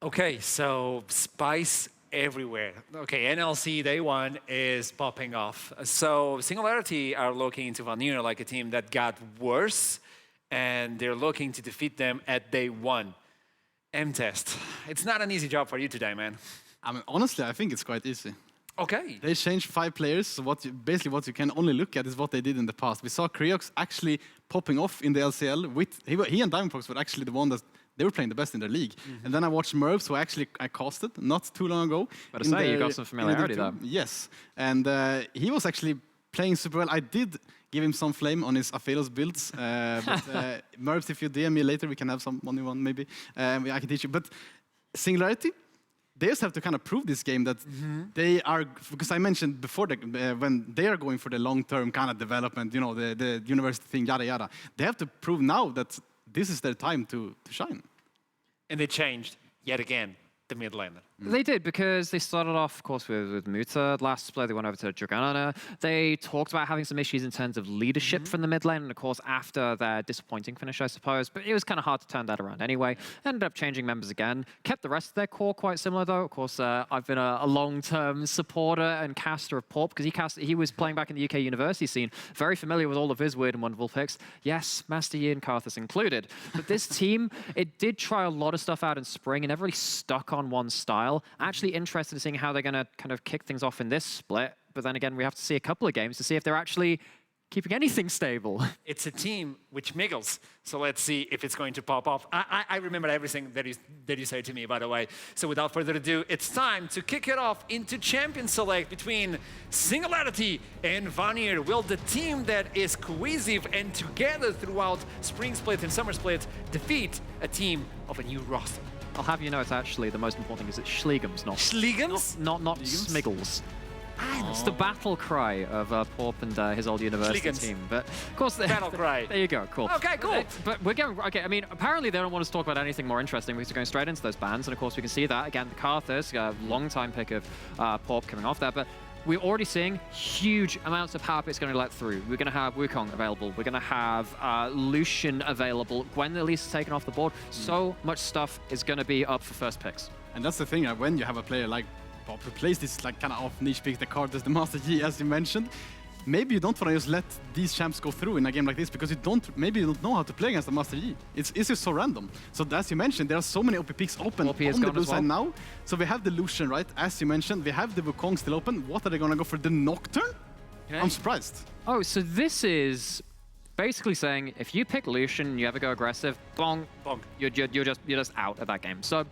Okay, so spice everywhere. Okay, NLC day one is popping off. So Singularity are looking into Vanir like a team that got worse, and they're looking to defeat them at day one. M-Test, it's not an easy job for you today, man. I mean, honestly, I think it's quite easy. Okay. They changed 5 players, so basically what you can only look at is what they did in the past. We saw Creox actually popping off in the LCL. He and Diamondbox were actually the one that they were playing the best in their league. And then I watched Mervs, who actually I casted not too long ago. But I say, you got some familiarity there. Yes, and he was actually playing super well. I did give him some flame on his Aphelos builds. But Mervs, if you DM me later, we can have some 1v1 maybe. I can teach you. But Singularity, they just have to kind of prove this game that they are, because I mentioned before when they are going for the long-term kind of development, you know, the university thing, yada yada. They have to prove now that this is their time to shine. And they changed yet again the mid laner. They did, because they started off, of course, with Muta last split. They went over to Dragana. They talked about having some issues in terms of leadership from the mid lane, and of course, after their disappointing finish, I suppose. But it was kind of hard to turn that around anyway. Ended up changing members again. Kept the rest of their core quite similar, though. Of course, I've been a long-term supporter and caster of Pawp, because he was playing back in the UK university scene. Very familiar with all of his weird and wonderful picks. Yes, Master Yi and Karthus included. But this team, it did try a lot of stuff out in spring and never really stuck on one style. Actually interested in seeing how they're going to kind of kick things off in this split. But then again, we have to see a couple of games to see if they're actually keeping anything stable. It's a team which miggles, so let's see if it's going to pop off. I remember everything that you said to me, by the way. So without further ado, it's time to kick it off into Champion Select between Singularity and Vanir. Will the team that is cohesive and together throughout Spring Split and Summer Split defeat a team of a new roster? I'll have you know, it's actually the most important thing is it's Schliegums, not Schliegums? Not Smiggles. It's the battle cry of Pawp and his old university team. But of course, battle cry. There you go. Cool. Okay, cool. But we're going. Okay, I mean, apparently they don't want us to talk about anything more interesting because we're going straight into those bans, and of course we can see that again. The Karthus, long-time pick of Pawp coming off there, but. We're already seeing huge amounts of power picks going to let through. We're going to have Wukong available. We're going to have Lucian available. Gwen at least is taken off the board. So much stuff is going to be up for first picks. And that's the thing, when you have a player like Pawp who plays this like kind of off niche pick, the Karthus, the Master Yi, as you mentioned, maybe you don't want to just let these champs go through in a game like this because maybe you don't know how to play against the Master Yi. It's just so random. So as you mentioned, there are so many OP picks open on the blue side now. So we have the Lucian, right? As you mentioned, we have the Wukong still open. What are they going to go for? The Nocturne? Okay. I'm surprised. Oh, so this is basically saying if you pick Lucian, you ever go aggressive, bong, bong, you're just out of that game. So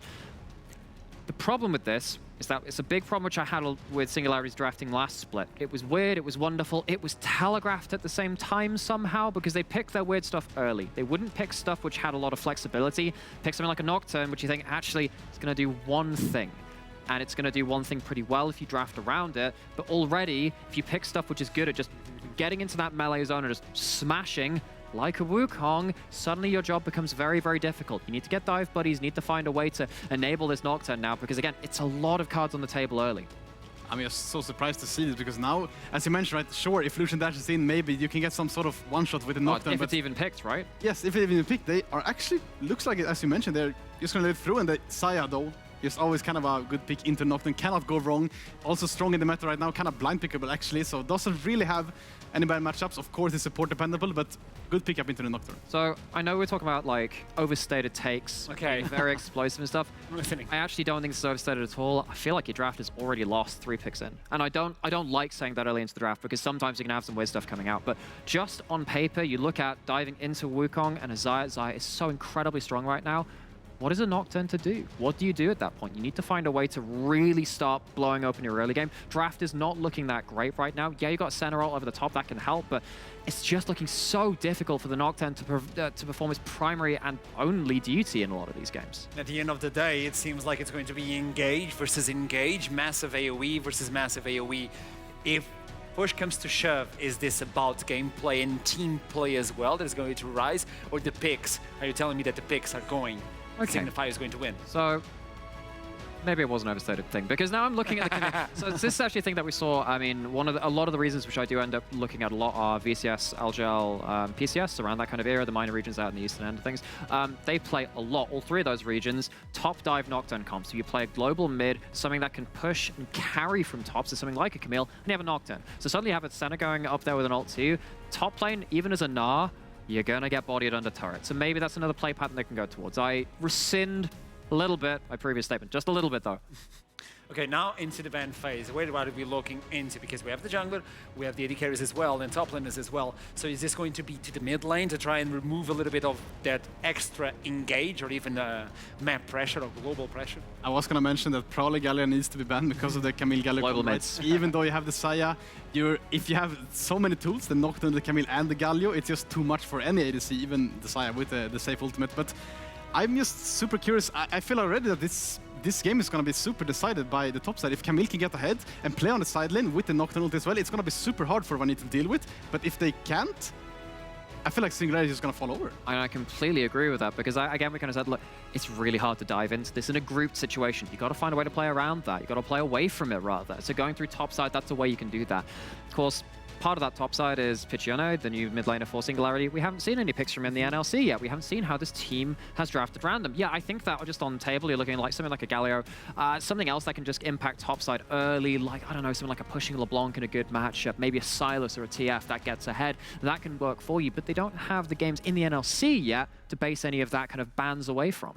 the problem with this is that it's a big problem which I had with Singularity's drafting last split. It was weird, it was wonderful, it was telegraphed at the same time somehow because they picked their weird stuff early. They wouldn't pick stuff which had a lot of flexibility. Pick something like a Nocturne, which you think actually it's going to do one thing. And it's going to do one thing pretty well if you draft around it. But already, if you pick stuff which is good at just getting into that melee zone and just smashing, like a Wukong, suddenly your job becomes very, very difficult. You need to get dive buddies, you need to find a way to enable this Nocturne now, because again, it's a lot of cards on the table early. I'm just so surprised to see this, because now, as you mentioned, right, sure, if Lucian dashes in, maybe you can get some sort of one-shot with a Nocturne. If it's even picked, right? Yes, if it's even picked, they are actually, looks like, as you mentioned, they're just going to let it through, and the Saya, though, is always kind of a good pick into Nocturne, cannot go wrong. Also strong in the meta right now, kind of blind pickable actually, so doesn't really have any bad matchups. Of course, it's support dependable, but good pick up into the Nocturne. So I know we're talking about like overstated takes, very explosive and stuff. I actually don't think this is overstated at all. I feel like your draft has already lost 3 picks in, and I don't like saying that early into the draft because sometimes you can have some weird stuff coming out. But just on paper, you look at diving into Wukong and a Xayah. Xayah is so incredibly strong right now. What is a Nocturne to do? What do you do at that point? You need to find a way to really start blowing open your early game. Draft is not looking that great right now. Yeah, you got center ult over the top, that can help, but it's just looking so difficult for the Nocturne to perform its primary and only duty in a lot of these games. At the end of the day, it seems like it's going to be engage versus engage, massive AoE versus massive AoE. If push comes to shove, is this about gameplay and team play as well that is going to rise, or the picks? Are you telling me that the picks are going? Signify is going to win. So maybe it was an overstated thing, because now I'm looking at the so this is actually a thing that we saw. I mean, a lot of the reasons which I do end up looking at a lot are VCS, LGL, PCS, around that kind of era, the minor regions out in the eastern end of things. They play a lot, all three of those regions, top dive Nocturne comp. So you play a global mid, something that can push and carry from top, so something like a Camille, and you have a Nocturne. So suddenly you have a Senna going up there with an ult too. Top lane, even as a Gnar, you're going to get bodied under turret. So maybe that's another play pattern they can go towards. I rescind a little bit my previous statement, just a little bit though. Okay, now into the ban phase. Where are we looking into? Because we have the jungler, we have the AD carries as well, and top laners as well. So is this going to be to the mid lane to try and remove a little bit of that extra engage or even map pressure or global pressure? I was going to mention that probably Gallia needs to be banned because of the Camille Gallia global combos. mids. Even though you have the Saya, if you have so many tools, the Nocturne, the Camille, and the Galio, it's just too much for any ADC, even the Saya with the safe ultimate. But I'm just super curious. I feel already that this game is going to be super decided by the top side. If Camille can get ahead and play on the side lane with the Nocturne ult as well, it's going to be super hard for Vanir to deal with. But if they can't, I feel like Singularity is going to fall over. I completely agree with that, because again, we kind of said, look, it's really hard to dive into this in a grouped situation. You got to find a way to play around that. You got to play away from it rather. So going through top side, that's a way you can do that. Of course, part of that top side is Picciono, the new mid laner for Singularity. We haven't seen any picks from him in the NLC yet. We haven't seen how this team has drafted random. Yeah, I think that just on the table, you're looking like something like a Galio, something else that can just impact top side early, like, I don't know, something like a pushing LeBlanc in a good matchup, maybe a Silas or a TF that gets ahead. That can work for you, but they don't have the games in the NLC yet to base any of that kind of bans away from.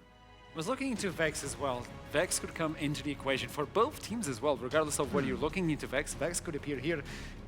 I was looking into Vex as well. Vex could come into the equation for both teams as well, regardless of whether you're looking into Vex. Vex could appear here.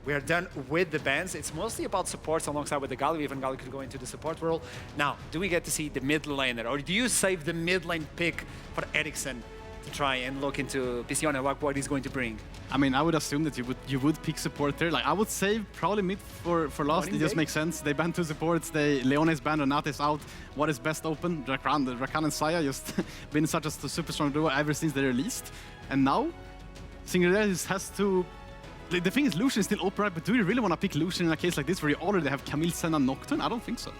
We are done with the bans. It's mostly about supports alongside with the Galio. Even Galio could go into the support role. Now, do we get to see the mid laner, or do you save the mid lane pick for Ericsson to try and look into Picciono, like what he's going to bring? I mean, I would assume that you would pick support there. Like, I would save probably mid for last. It just makes sense. They banned two supports. Leon is banned, Renate is out. What is best open? Rakan and Saya just been such a super strong duo ever since they released. And now, Singularity has to... The thing is, Lucian is still open, right? But do you really want to pick Lucian in a case like this where you already have Camille, Senna, Nocturne? I don't think so.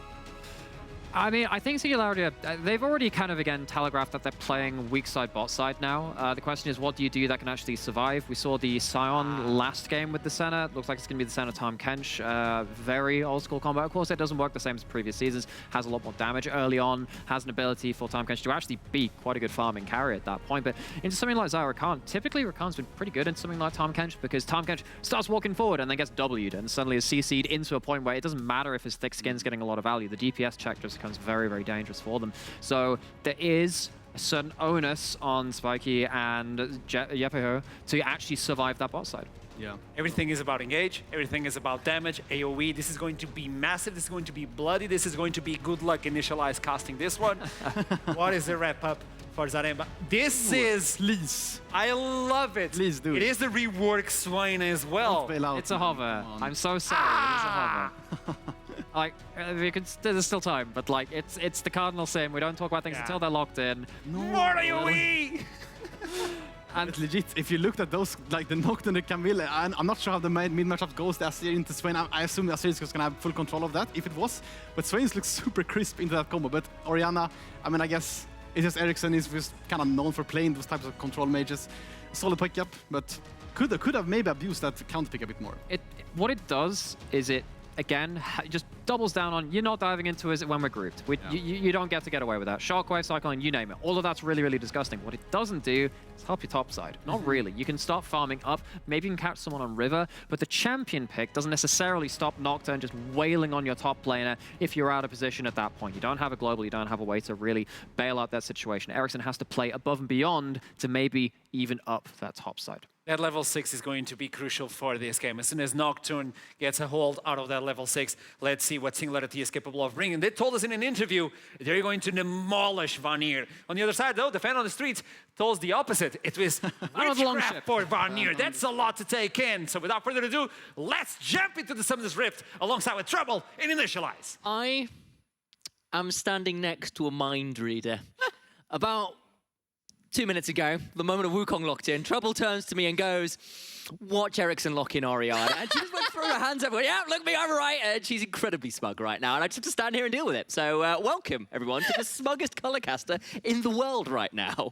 I mean, I think Singularity, they've already kind of, again, telegraphed that they're playing weak side, bot side now. The question is, what do you do that can actually survive? We saw the Sion last game with the Senna. Looks like it's going to be the Senna Tom Kench. Very old school combo. Of course, it doesn't work the same as previous seasons. Has a lot more damage early on. Has an ability for Tom Kench to actually be quite a good farming carry at that point. But into something like Xayah Rakan, typically Rakan's been pretty good in something like Tom Kench, because Tom Kench starts walking forward and then gets W'd and suddenly is CC'd into a point where it doesn't matter if his thick skin's getting a lot of value. The DPS check just becomes very, very dangerous for them. So there is a certain onus on Spiky and Yepeho to actually survive that bot side. Yeah. Everything is about engage, everything is about damage, AoE. This is going to be massive, this is going to be bloody, this is going to be good luck initialize casting this one. What is the wrap up for Zaremba? This is... Please. I love it. Please do. It is the rework Swain as well. It's a hover. I'm so sorry. It is a hover. Like, there's still time, but like, it's the cardinal sin. We don't talk about things until they're locked in. More AoE! And it's legit, if you looked at those, like the Nocturne and Camille, I'm not sure how the mid matchup goes, the Asir into Swain. I assume the Asir is going to have full control of that, if it was. But Swain looks super crisp into that combo. But Orianna, I mean, I guess it's just Ericsson is just kind of known for playing those types of control mages. Solid pickup, but could have maybe abused that counter pick a bit more. What it does is it, again, just doubles down on, you're not diving into it when we're grouped. You don't get to get away with that. Shockwave, Cyclone, you name it. All of that's really, really disgusting. What it doesn't do is help your top side. Not really. You can start farming up. Maybe you can catch someone on River, but the champion pick doesn't necessarily stop Nocturne just wailing on your top laner if you're out of position at that point. You don't have a global, you don't have a way to really bail out that situation. Ericsson has to play above and beyond to maybe even up that top side. That level 6 is going to be crucial for this game. As soon as Nocturne gets a hold out of that level 6, let's see what Singularity is capable of bringing. They told us in an interview they're going to demolish Vanir. On the other side, though, the fan on the streets told us the opposite. It was witchcraft for Vanir. That's a lot to take in. So without further ado, let's jump into the Summoner's Rift alongside with Trouble and Initialize. I am standing next to a mind reader. About 2 minutes ago, the moment of Wukong locked in, Trouble turns to me and goes, watch Ericsson lock in Orianna. And she just went through her hands everywhere. Yeah, look me, I'm right. And she's incredibly smug right now. And I just have to stand here and deal with it. So welcome, everyone, to the smuggest color caster in the world right now.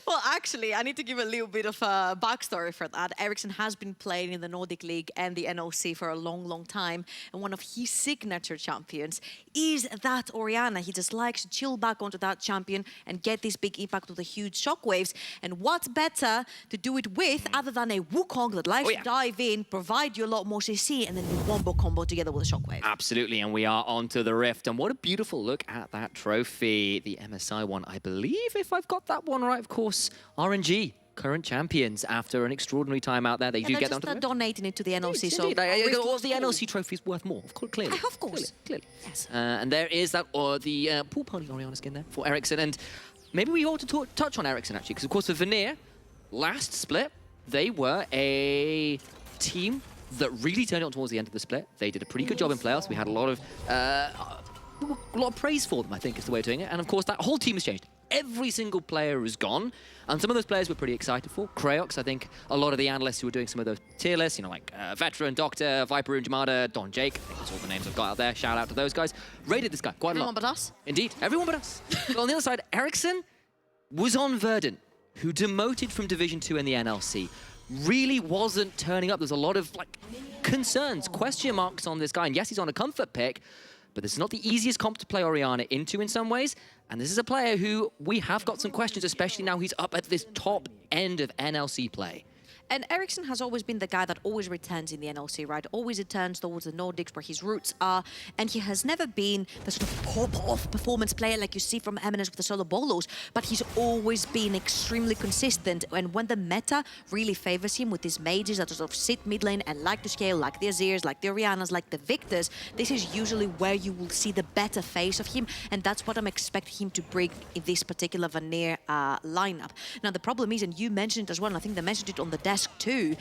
Well, actually, I need to give a little bit of a backstory for that. Ericsson has been playing in the Nordic League and the NLC for a long, long time. And one of his signature champions is that Orianna. He just likes to chill back onto that champion and get this big impact with the huge shockwaves. And what's better to do it with other than a Wukong that likes to dive in, provide you a lot more CC, and then you wombo combo together with a shockwave. Absolutely, and we are onto the Rift. And what a beautiful look at that trophy. The MSI one, I believe, if I've got that one right, of course, RNG. Current champions after an extraordinary time out there. They do get down to donating it to the NLC. So the NLC trophy is worth more, clearly. Of course. Clearly. Yes. And there is that, the pool party Orianna skin there for Ericsson. And maybe we ought to touch on Ericsson, actually, because, of course, for Vanir, last split, they were a team that really turned it on towards the end of the split. They did a pretty good job in playoffs. We had a lot of praise for them, I think, is the way of doing it. And, of course, that whole team has changed. Every single player is gone, and some of those players we're pretty excited for. Kraox, I think a lot of the analysts who were doing some of those tier lists, you know, like Veteran, Doctor, Viper, and Jamada, Don Jake, I think that's all the names I've got out there. Shout out to those guys. Rated this guy quite a lot. Everyone but us? Indeed, everyone but us. But on the other side, Ericsson was on Verdant, who demoted from Division 2 in the NLC. Really wasn't turning up. There's a lot of concerns, question marks on this guy. And yes, he's on a comfort pick, but this is not the easiest comp to play Orianna into in some ways. And this is a player who we have got some questions, especially now he's up at this top end of NLC play. And Ericsson has always been the guy that always returns in the NLC, right? Always returns towards the Nordics where his roots are. And he has never been the sort of pop-off performance player like you see from Eminence with the solo bolos, but he's always been extremely consistent. And when the meta really favors him with his mages that sort of sit mid lane and like to scale, like the Azirs, like the Oriannas, like the Victors, this is usually where you will see the better face of him. And that's what I'm expecting him to bring in this particular Vanir lineup. Now, the problem is, and you mentioned it as well, and I think they mentioned it on the desk too,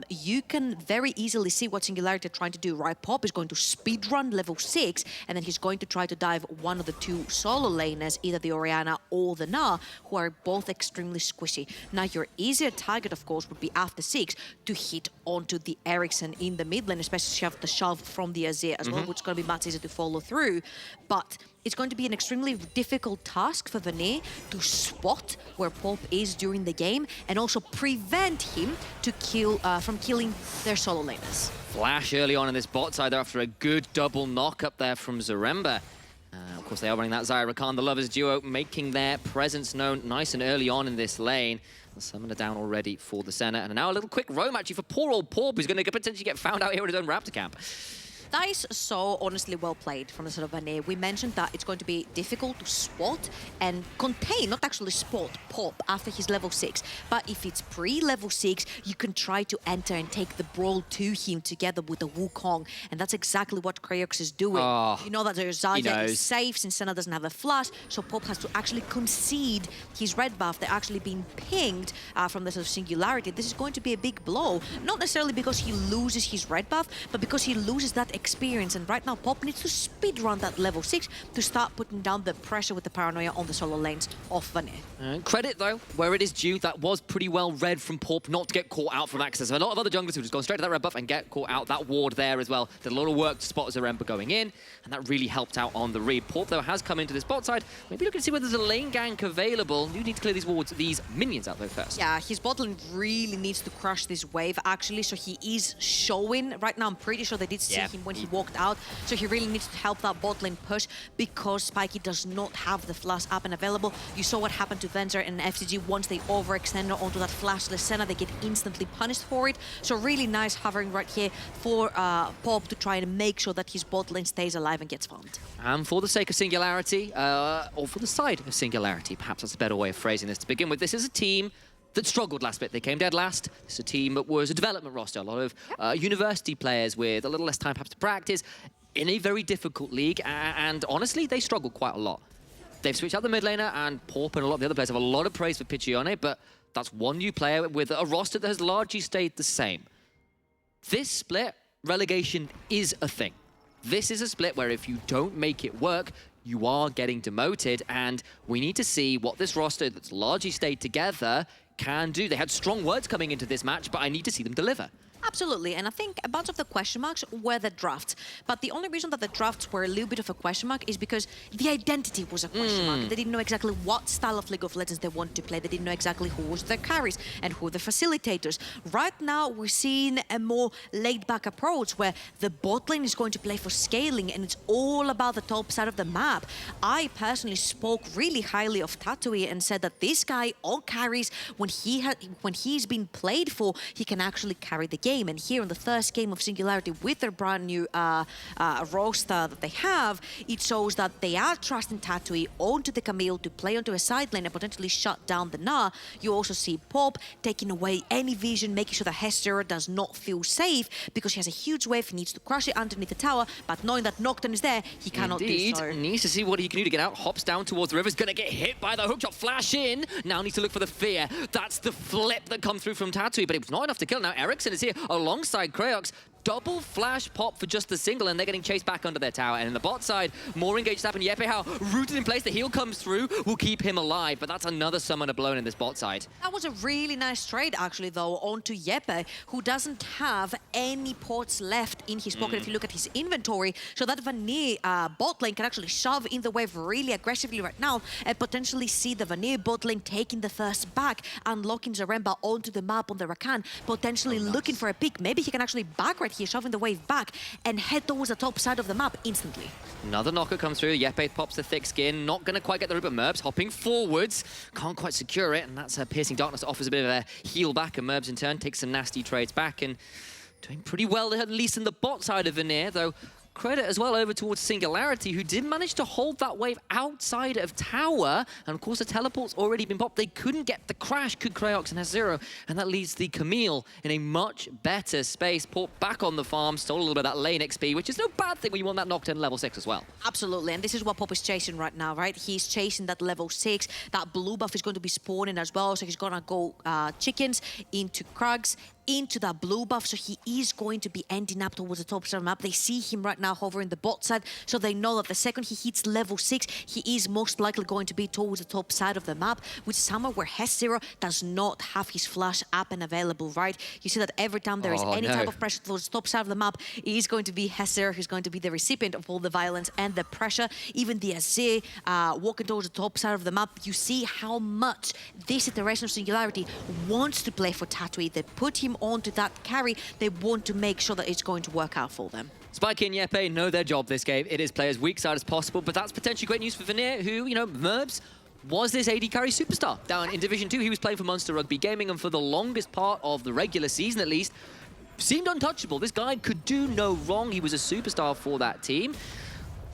you can very easily see what Singularity are trying to do, right? Pawp is going to speedrun level 6, and then he's going to try to dive one of the two solo laners, either the Orianna or the Na, who are both extremely squishy. Now, your easier target, of course, would be after 6 to hit onto the Ericsson in the mid lane, especially if you have the shove from the Azir as well, which is going to be much easier to follow through. But it's going to be an extremely difficult task for Vanir to spot where Pawp is during the game and also prevent him to from killing their solo laners. Flash early on in this bot side there after a good double knock up there from Zaremba. Of course, they are running that Zyra Khan, the Lovers duo, making their presence known nice and early on in this lane. The summoner down already for the Senna. And now a little quick roam actually for poor old Pawp, who's going to potentially get found out here in his own Raptor camp. That is so honestly well played from the sort of Vanir. We mentioned that it's going to be difficult to spot and contain, not actually spot, Pawp after he's level 6. But if it's pre-level 6, you can try to enter and take the brawl to him together with the Wukong. And that's exactly what Kraox is doing. Oh, you know that their Zarya is safe since Senna doesn't have a flash, so Pawp has to actually concede his red buff. They're actually being pinged from the sort of Singularity. This is going to be a big blow. Not necessarily because he loses his red buff, but because he loses that experience. And right now, Pawp needs to speedrun that level 6 to start putting down the pressure with the paranoia on the solo lanes of Vanir. Credit, though, where it is due. That was pretty well read from Pawp not to get caught out from access. A lot of other junglers who just gone straight to that red buff and get caught out. That ward there as well. Did a lot of work to spot Zaremba going in, and that really helped out on the read. Pawp, though, has come into this bot side. Maybe looking to see whether there's a lane gank available. You need to clear these wards, these minions out there first. Yeah, his bot lane really needs to crush this wave, actually, so he is showing. Right now, I'm pretty sure they did see him when he walked out, so he really needs to help that bot lane push because Spiky does not have the flash up and available. You saw what happened to Venzer and FCG once they overextended onto that flashless Senna. They get instantly punished for it. So really nice hovering right here for Pawp to try and make sure that his bot lane stays alive and gets farmed. And for the sake of Singularity, or for the side of Singularity, perhaps that's a better way of phrasing this to begin with, this is a team that struggled last bit. They came dead last. It's a team that was a development roster, a lot of university players with a little less time perhaps to practice in a very difficult league, and honestly, they struggled quite a lot. They've switched out the mid laner, and Pawp and a lot of the other players have a lot of praise for Piccione, but that's one new player with a roster that has largely stayed the same. This split, relegation is a thing. This is a split where if you don't make it work, you are getting demoted, and we need to see what this roster that's largely stayed together can do. They had strong words coming into this match, but I need to see them deliver. Absolutely, and I think a bunch of the question marks were the drafts. But the only reason that the drafts were a little bit of a question mark is because the identity was a question mark. They didn't know exactly what style of League of Legends they wanted to play. They didn't know exactly who was their carries and who were the facilitators. Right now, we're seeing a more laid-back approach where the bot lane is going to play for scaling, and it's all about the top side of the map. I personally spoke really highly of Tatooine and said that this guy on carries, when he's been played for, he can actually carry the game. And here in the first game of Singularity with their brand new roster that they have, it shows that they are trusting Tatooine onto the Camille to play onto a side lane and potentially shut down the Gnar. You also see Pawp taking away any vision, making sure that Hester does not feel safe because he has a huge wave, he needs to crush it underneath the tower, but knowing that Nocturne is there, he cannot do so. Needs to see what he can do to get out, hops down towards the river, is going to get hit by the hookshot, flash in, now needs to look for the fear. That's the flip that comes through from Tatooine, but it was not enough to kill. Now Ericsson is here alongside Kraox. Double flash pop for just the single, and they're getting chased back under their tower. And in the bot side, more engaged happen. Yepe How rooted in place, the heal comes through, will keep him alive, but that's another summoner blown in this bot side. That was a really nice trade, actually, though, onto Yepe, who doesn't have any pots left in his pocket if you look at his inventory. So that Vanir bot lane can actually shove in the wave really aggressively right now and potentially see the Vanir bot lane taking the first back, unlocking Zaremba onto the map on the Rakan, potentially looking for a pick. Maybe he can actually back right here, shoving the wave back and head towards the top side of the map instantly. Another knocker comes through. Yepe pops the thick skin. Not going to quite get the root, but Merbs hopping forwards. Can't quite secure it, and that's Piercing Darkness offers a bit of a heal back, and Merbs in turn takes some nasty trades back and doing pretty well, at least in the bot side of Vanir, though. Credit as well over towards Singularity, who did manage to hold that wave outside of tower. And of course, the teleport's already been popped. They couldn't get the crash, could Kraox and Zero, and that leaves the Camille in a much better space. Pawp back on the farm, stole a little bit of that lane XP, which is no bad thing when you want that Nocturne level 6 as well. Absolutely, and this is what Pawp is chasing right now, right? He's chasing that level 6. That blue buff is going to be spawning as well, so he's gonna go chickens into Krugs, into that blue buff, so he is going to be ending up towards the top side of the map. They see him right now hovering the bot side, so they know that the second he hits level 6, he is most likely going to be towards the top side of the map, which is somewhere where Hess0 does not have his flash up and available, right? You see that every time there is any type of pressure towards the top side of the map, it is going to be Hess0 who's going to be the recipient of all the violence and the pressure. Even the Azir walking towards the top side of the map, you see how much this iteration of Singularity wants to play for Tatooine. They put him onto that carry. They want to make sure that it's going to work out for them. Spike and Yepe know their job this game. It is play as weak side as possible, but that's potentially great news for Vanir, who, you know, Merbs was this AD carry superstar down in Division 2. He was playing for Monster Rugby Gaming, and for the longest part of the regular season at least, seemed untouchable. This guy could do no wrong. He was a superstar for that team.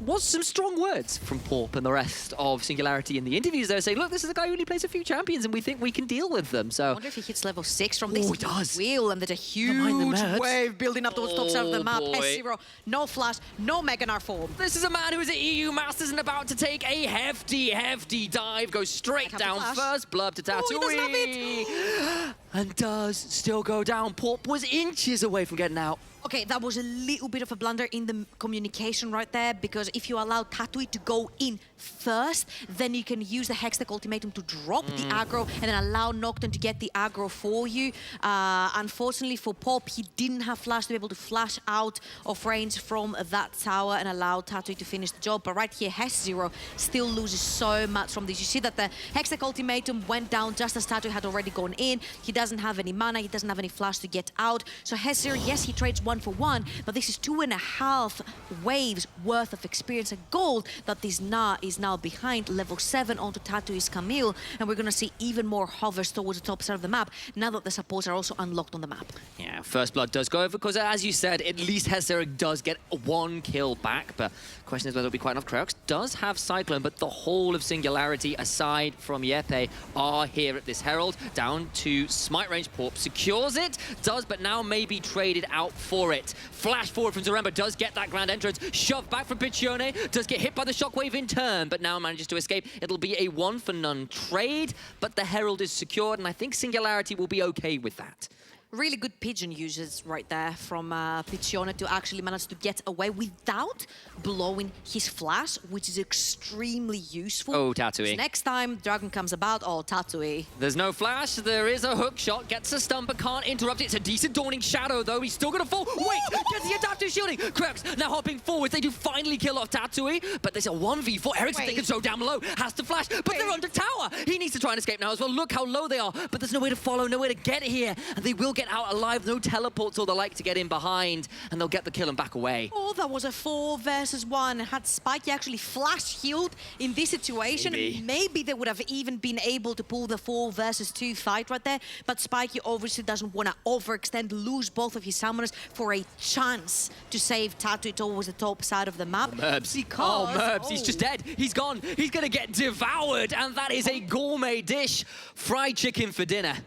Was some strong words from Pawp and the rest of Singularity in the interviews there, saying, look, this is a guy who only plays a few champions and we think we can deal with them. So I wonder if he hits level 6 from this. He does. Wheel, and there's a huge wave building up towards the top side of the map. S0, no flash, no Mega Gnar form. This is a man who is at EU Masters and about to take a hefty dive, goes straight down. First blood to Tatooine. He doesn't have it. And does still go down. Pawp was inches away from getting out. Okay, that was a little bit of a blunder in the communication right there, because if you allow Tatooine to go in first, then you can use the Hextech ultimatum to drop the aggro and then allow Nocturne to get the aggro for you. Unfortunately for Pawp, he didn't have flash to be able to flash out of range from that tower and allow Tatooine to finish the job. But right here, Hess0 still loses so much from this. You see that the Hextech ultimatum went down just as Tatooine had already gone in. He doesn't have any mana, he doesn't have any flash to get out. So Hess0, yes, he trades 1 for 1, but this is 2.5 waves worth of experience and gold that this Gnar is now behind level 7 onto Tatooine's Camille, and we're going to see even more hovers towards the top side of the map now that the supports are also unlocked on the map. Yeah, First Blood does go over because, as you said, at least Hess0 does get 1 kill back, but the question is whether it'll be quite enough. Kraox does have Cyclone, but the whole of Singularity, aside from Yepe, are here at this Herald. Down to Smite range, Pawp secures it, does, but now may be traded out for it. Flash forward from Zaremba, does get that grand entrance, shoved back from Piccione, does get hit by the shockwave in turn, but now manages to escape. It'll be a 1-for-none trade, but the Herald is secured, and I think Singularity will be okay with that. Really good pigeon users right there from Piccione to actually manage to get away without blowing his flash, which is extremely useful. Oh, Tatooine. 'Cause next time Dragon comes about, oh, Tatooine. There's no flash, there is a hook shot, gets a stun but can't interrupt it. It's a decent Dawning Shadow though, he's still gonna fall. Wait, gets the Adaptive shielding. Crux now hopping forward, they do finally kill off Tatooine, but there's a 1v4. Ericsson taken so down low, has to flash, but they're under tower. He needs to try and escape now as well. Look how low they are, but there's no way to follow, no way to get here. And they will get out alive, no teleports or the like to get in behind, and they'll get the kill and back away. Oh, that was a 4 versus 1. Had Spiky actually flash healed in this situation, maybe they would have even been able to pull the 4 versus 2 fight right there. But Spiky obviously doesn't want to overextend, lose both of his summoners for a chance to save Tattoo towards the top side of the map. Merbs. Because, Merbs, he's just dead. He's gone. He's going to get devoured, and that is a gourmet dish. Fried chicken for dinner.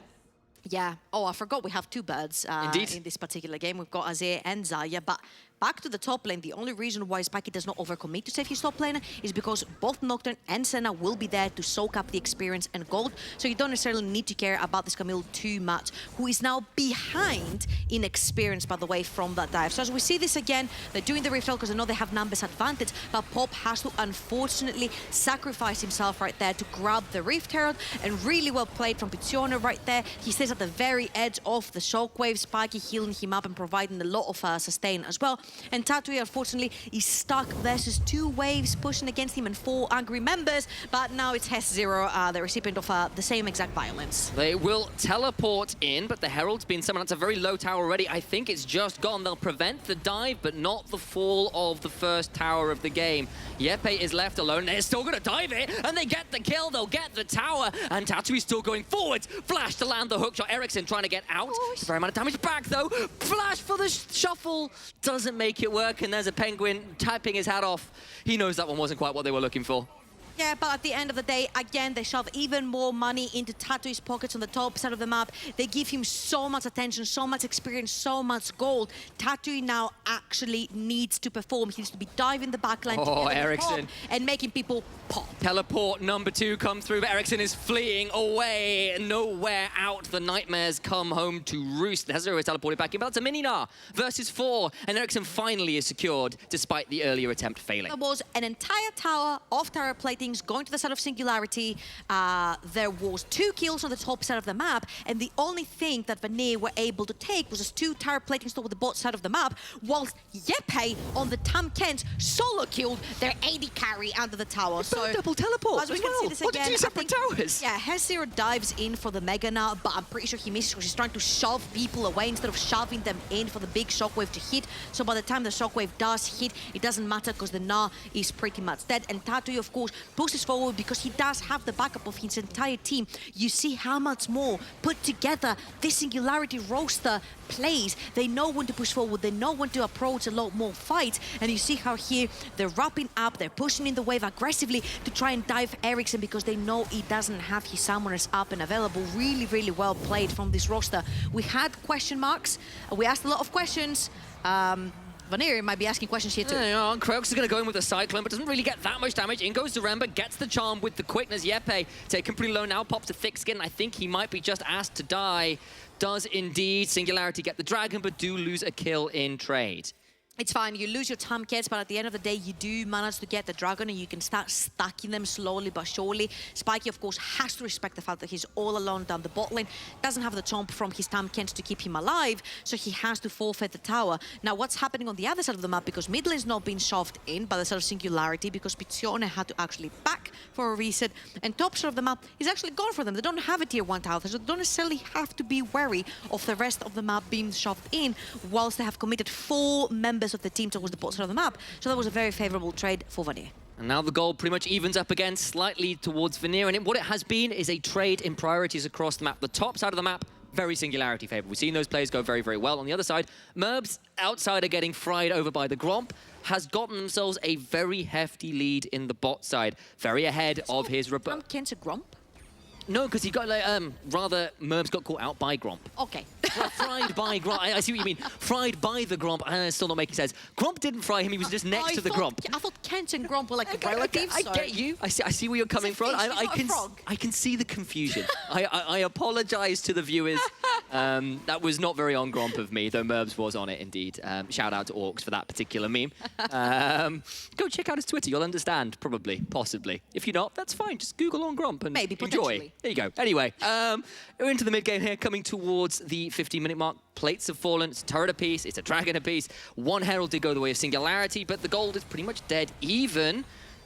Yeah. Oh, I forgot we have 2 birds in this particular game. We've got Azir and Zaya, but back to the top lane, the only reason why Spiky does not overcommit to save his top lane is because both Nocturne and Senna will be there to soak up the experience and gold, so you don't necessarily need to care about this Camille too much, who is now behind in experience, by the way, from that dive. So as we see this again, they're doing the Rift Roll because they know they have numbers advantage, but Pawp has to unfortunately sacrifice himself right there to grab the Rift Herald, and really well played from Piccione right there. He stays at the very edge of the shockwave, Spiky healing him up and providing a lot of sustain as well. And Tatooine, unfortunately, is stuck versus 2 waves pushing against him and 4 angry members. But now it's Hess Zero, the recipient of the same exact violence. They will teleport in, but the Herald's been summoned. That's a very low tower already. I think it's just gone. They'll prevent the dive, but not the fall of the first tower of the game. Yepe is left alone. They're still going to dive it, and they get the kill. They'll get the tower, and Tatooine's still going forwards. Flash to land the hook shot. Ericsson trying to get out. It's a very amount of damage back, though. Flash for the shuffle. Doesn't make it work, and there's a Penguin typing his hat off. He knows that one wasn't quite what they were looking for. Yeah, but at the end of the day, again, they shove even more money into Tattoo's pockets on the top side of the map. They give him so much attention, so much experience, so much gold. Tattoo now actually needs to perform. He needs to be diving the backline Ericsson. And making people pop. Teleport number 2 come through, but Ericsson is fleeing away. Nowhere out. The nightmares come home to roost. Hezero is teleported back in, but that's a Mininar versus 4, and Ericsson finally is secured despite the earlier attempt failing. There was an entire tower of tower plating going to the side of Singularity. There was 2 kills on the top side of the map, and the only thing that Vanir were able to take was just 2 tower platings toward the bot side of the map, whilst Yepe on the Tam Kent solo killed their AD carry under the tower. So double teleport as we as can well. see this What, again, 2 separate towers? Yeah, Hezero dives in for the Mega now, but I'm pretty sure he misses because he's trying to shove people away instead of shoving them in for the big shockwave to hit. So by the time the shockwave does hit, it doesn't matter because the Na is pretty much dead. And Tattoo, of course, pushes forward because he does have the backup of his entire team. You see how much more put together this Singularity roster plays. They know when to push forward, they know when to approach a lot more fights, and you see how here they're wrapping up, they're pushing in the wave aggressively to try and dive Ericsson because they know he doesn't have his summoners up and available. Really, really well played from this roster. We had question marks, we asked a lot of questions. Vanir might be asking questions here too. Yeah, Crux is going to go in with a Cyclone, but doesn't really get that much damage. In goes Zaremba, gets the charm with the quickness. Yepe taken pretty low now, pops a thick skin. I think he might be just asked to die. Does indeed Singularity get the dragon, but do lose a kill in trade. It's fine, you lose your Tam Kets, but at the end of the day, you do manage to get the dragon and you can start stacking them slowly but surely. Spiky, of course, has to respect the fact that he's all alone down the bot lane, doesn't have the chomp from his Tam Kents to keep him alive, so he has to forfeit the tower. Now, what's happening on the other side of the map, because mid lane's not being shoved in by the side of Singularity, because Piccione had to actually back for a reset, and top side of the map is actually gone for them. They don't have a tier 1 tower, so they don't necessarily have to be wary of the rest of the map being shoved in, whilst they have committed 4 members of the team towards the bot side of the map. So that was a very favorable trade for Vanir. And now the goal pretty much evens up again, slightly towards Vanir. And what it has been is a trade in priorities across the map. The top side of the map, very Singularity favored. We've seen those players go very, very well. On the other side, Merbs, outsider getting fried over by the Gromp, has gotten themselves a very hefty lead in the bot side. Very ahead of his... Gromp Kent's a Gromp? No, because he got, like, rather, Merbs got caught out by Gromp. Okay. Fried by Gromp. I see what you mean. Fried by the Gromp. It's still not making sense. Gromp didn't fry him. He was just next to the Gromp. I thought Kent and Gromp were like relatives. I get you. I see where you're coming from. I can see the confusion. I apologize to the viewers. That was not very on Gromp of me, though Merbs was on it indeed. Shout out to Orcs for that particular meme. Go check out his Twitter, you'll understand, probably, possibly. If you're not, that's fine, just Google on Gromp and Maybe, enjoy. potentially. There you go. Anyway, we're into the mid-game here, coming towards the 15-minute mark. Plates have fallen, it's a turret apiece, it's a dragon apiece. One Herald did go the way of Singularity, but the gold is pretty much dead even.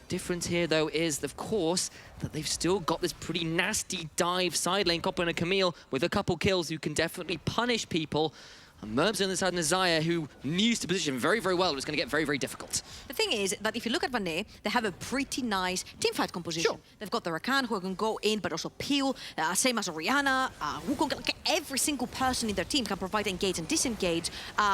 Difference here, though, is, of course, that they've still got this pretty nasty dive side lane, Copper and a Camille, with a couple kills who can definitely punish people. And Merbs on the side of Nazaya, who used to position very, very well, was going to get very, very difficult. The thing is that if you look at Vanir, they have a pretty nice teamfight composition. Sure. They've got the Rakan who can go in, but also peel, same as Orianna, Wukong. Like every single person in their team can provide engage and disengage,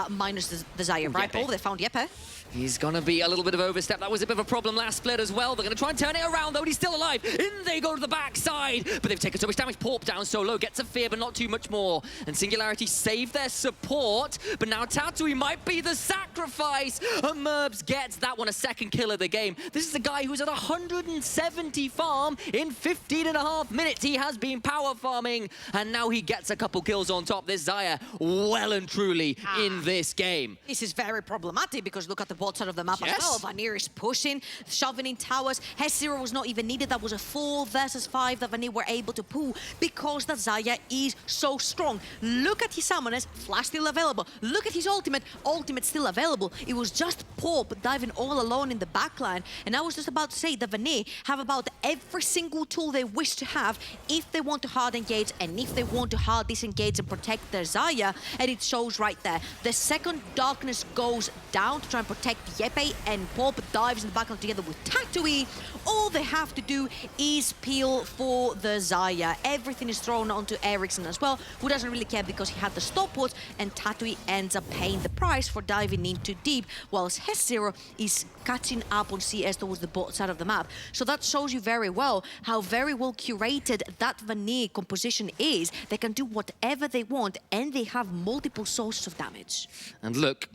minus the Zaya, right? Yepe. Oh, they found Yepe. He's going to be a little bit of overstep. That was a bit of a problem last split as well. They're going to try and turn it around, though, and he's still alive. In they go to the backside, but they've taken so much damage. Pawp down so low, gets a fear, but not too much more. And Singularity saved their support, but now Tatui might be the sacrifice. And Merbs gets that one, a second kill of the game. This is a guy who's at 170 farm in 15.5 minutes. He has been power farming, and now he gets a couple kills on top. This Zaya well and truly in this game. This is very problematic because look at the bot side of the map Yes. as well. Vanir is pushing, shoving in towers. Hess0 was not even needed. That was a 4 versus 5 that Vanir were able to pull because that Zaya is so strong. Look at his summoners, flash still available. Look at his ultimate still available. It was just Pawp diving all alone in the backline. And I was just about to say that Vanir have about every single tool they wish to have if they want to hard engage and if they want to hard disengage and protect their Zaya. And it shows right there. The second darkness goes down to try and protect Yepe, and Pawp dives in the backline together with Tatui. All they have to do is peel for the Zaya. Everything is thrown onto Ericsson as well, who doesn't really care because he had the stopwatch, and Tatui ends up paying the price for diving in too deep, whilst Hess0 is catching up on CS towards the bot side of the map. So that shows you very well how very well curated that Vanir composition is. They can do whatever they want, and they have multiple sources of damage. And look,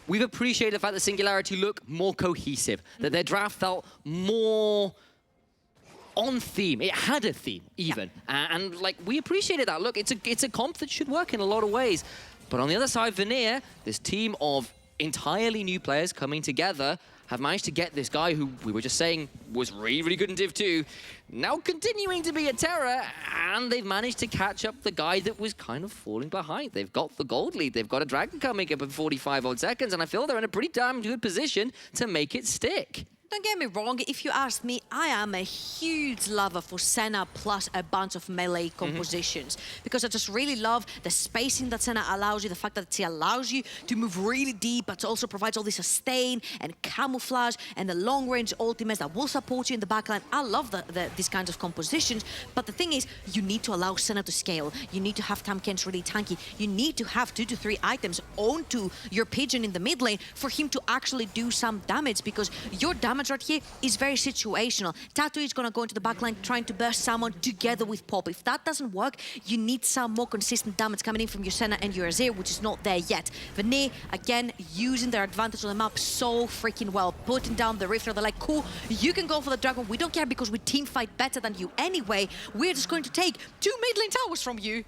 we've appreciated the fact that Singularity look more cohesive, that their draft felt more on theme. It had a theme, even. And like, we appreciated that. Look, it's a comp that should work in a lot of ways. But on the other side, Vanir, this team of entirely new players coming together, have managed to get this guy who we were just saying was really, really good in Div 2, now continuing to be a terror, and they've managed to catch up the guy that was kind of falling behind. They've got the gold lead, they've got a dragon coming up in 45 odd seconds, and I feel they're in a pretty damn good position to make it stick. Don't get me wrong, if you ask me, I am a huge lover for Senna plus a bunch of melee compositions because I just really love the spacing that Senna allows you, the fact that she allows you to move really deep, but also provides all this sustain and camouflage and the long-range ultimates that will support you in the backline. I love these kinds of compositions, but the thing is, you need to allow Senna to scale. You need to have Tamken's really tanky. You need to have 2 to 3 items onto your Pigeon in the mid lane for him to actually do some damage, because your damage right here is very situational. Tatui is going to go into the backline trying to burst someone together with Pawp. If that doesn't work, you need some more consistent damage coming in from your Senna and your Azir, which is not there yet. Vanir, again, using their advantage on the map so freaking well, putting down the Rifter. They're like, cool, you can go for the Dragon. We don't care because we team fight better than you anyway. We're just going to take 2 mid lane towers from you.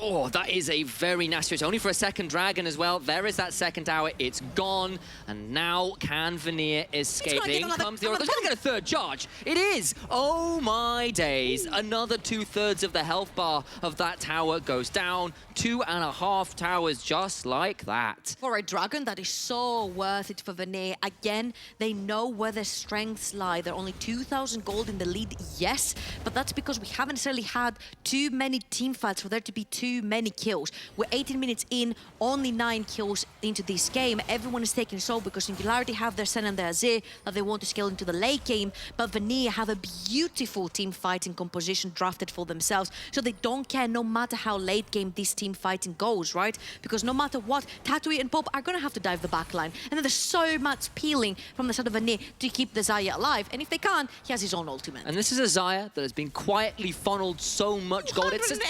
Oh, that is a very nasty. It's only for a second dragon as well. There is that second tower. It's gone. And now can Vanir escape? In comes the Oracle. It's going to get a third charge. It is. Oh, my days. Another 2/3 of the health bar of that tower goes down. 2.5 towers just like that. For a dragon, that is so worth it for Vanir. Again, they know where their strengths lie. They're only 2,000 gold in the lead, yes, but that's because we haven't necessarily had too many team fights for there to be too many kills. We're 18 minutes in, only 9 kills into this game. Everyone is taking soul because Singularity have their Sen and their Azir that they want to scale into the late game, but Vanir have a beautiful team fighting composition drafted for themselves, so they don't care no matter how late game this team fighting goes, right? Because no matter what, Tatui and Pawp are going to have to dive the backline, and then there's so much peeling from the side of Vanir to keep the Zaya alive, and if they can't, he has his own ultimate. And this is a Zaya that has been quietly funneled so much gold. It's just,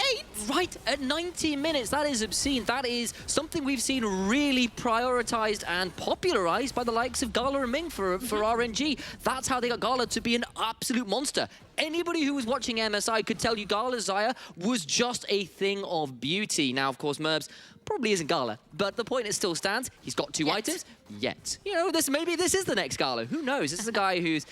right at 19 minutes, that is obscene. That is something we've seen really prioritized and popularized by the likes of Gala and Ming for RNG. That's how they got Gala to be an absolute monster. Anybody who was watching MSI could tell you Gala's Xayah was just a thing of beauty. Now, of course, Merbs probably isn't Gala, but the point is still stands. He's got 2 items, yet. You know, maybe this is the next Gala. Who knows? This is a guy who's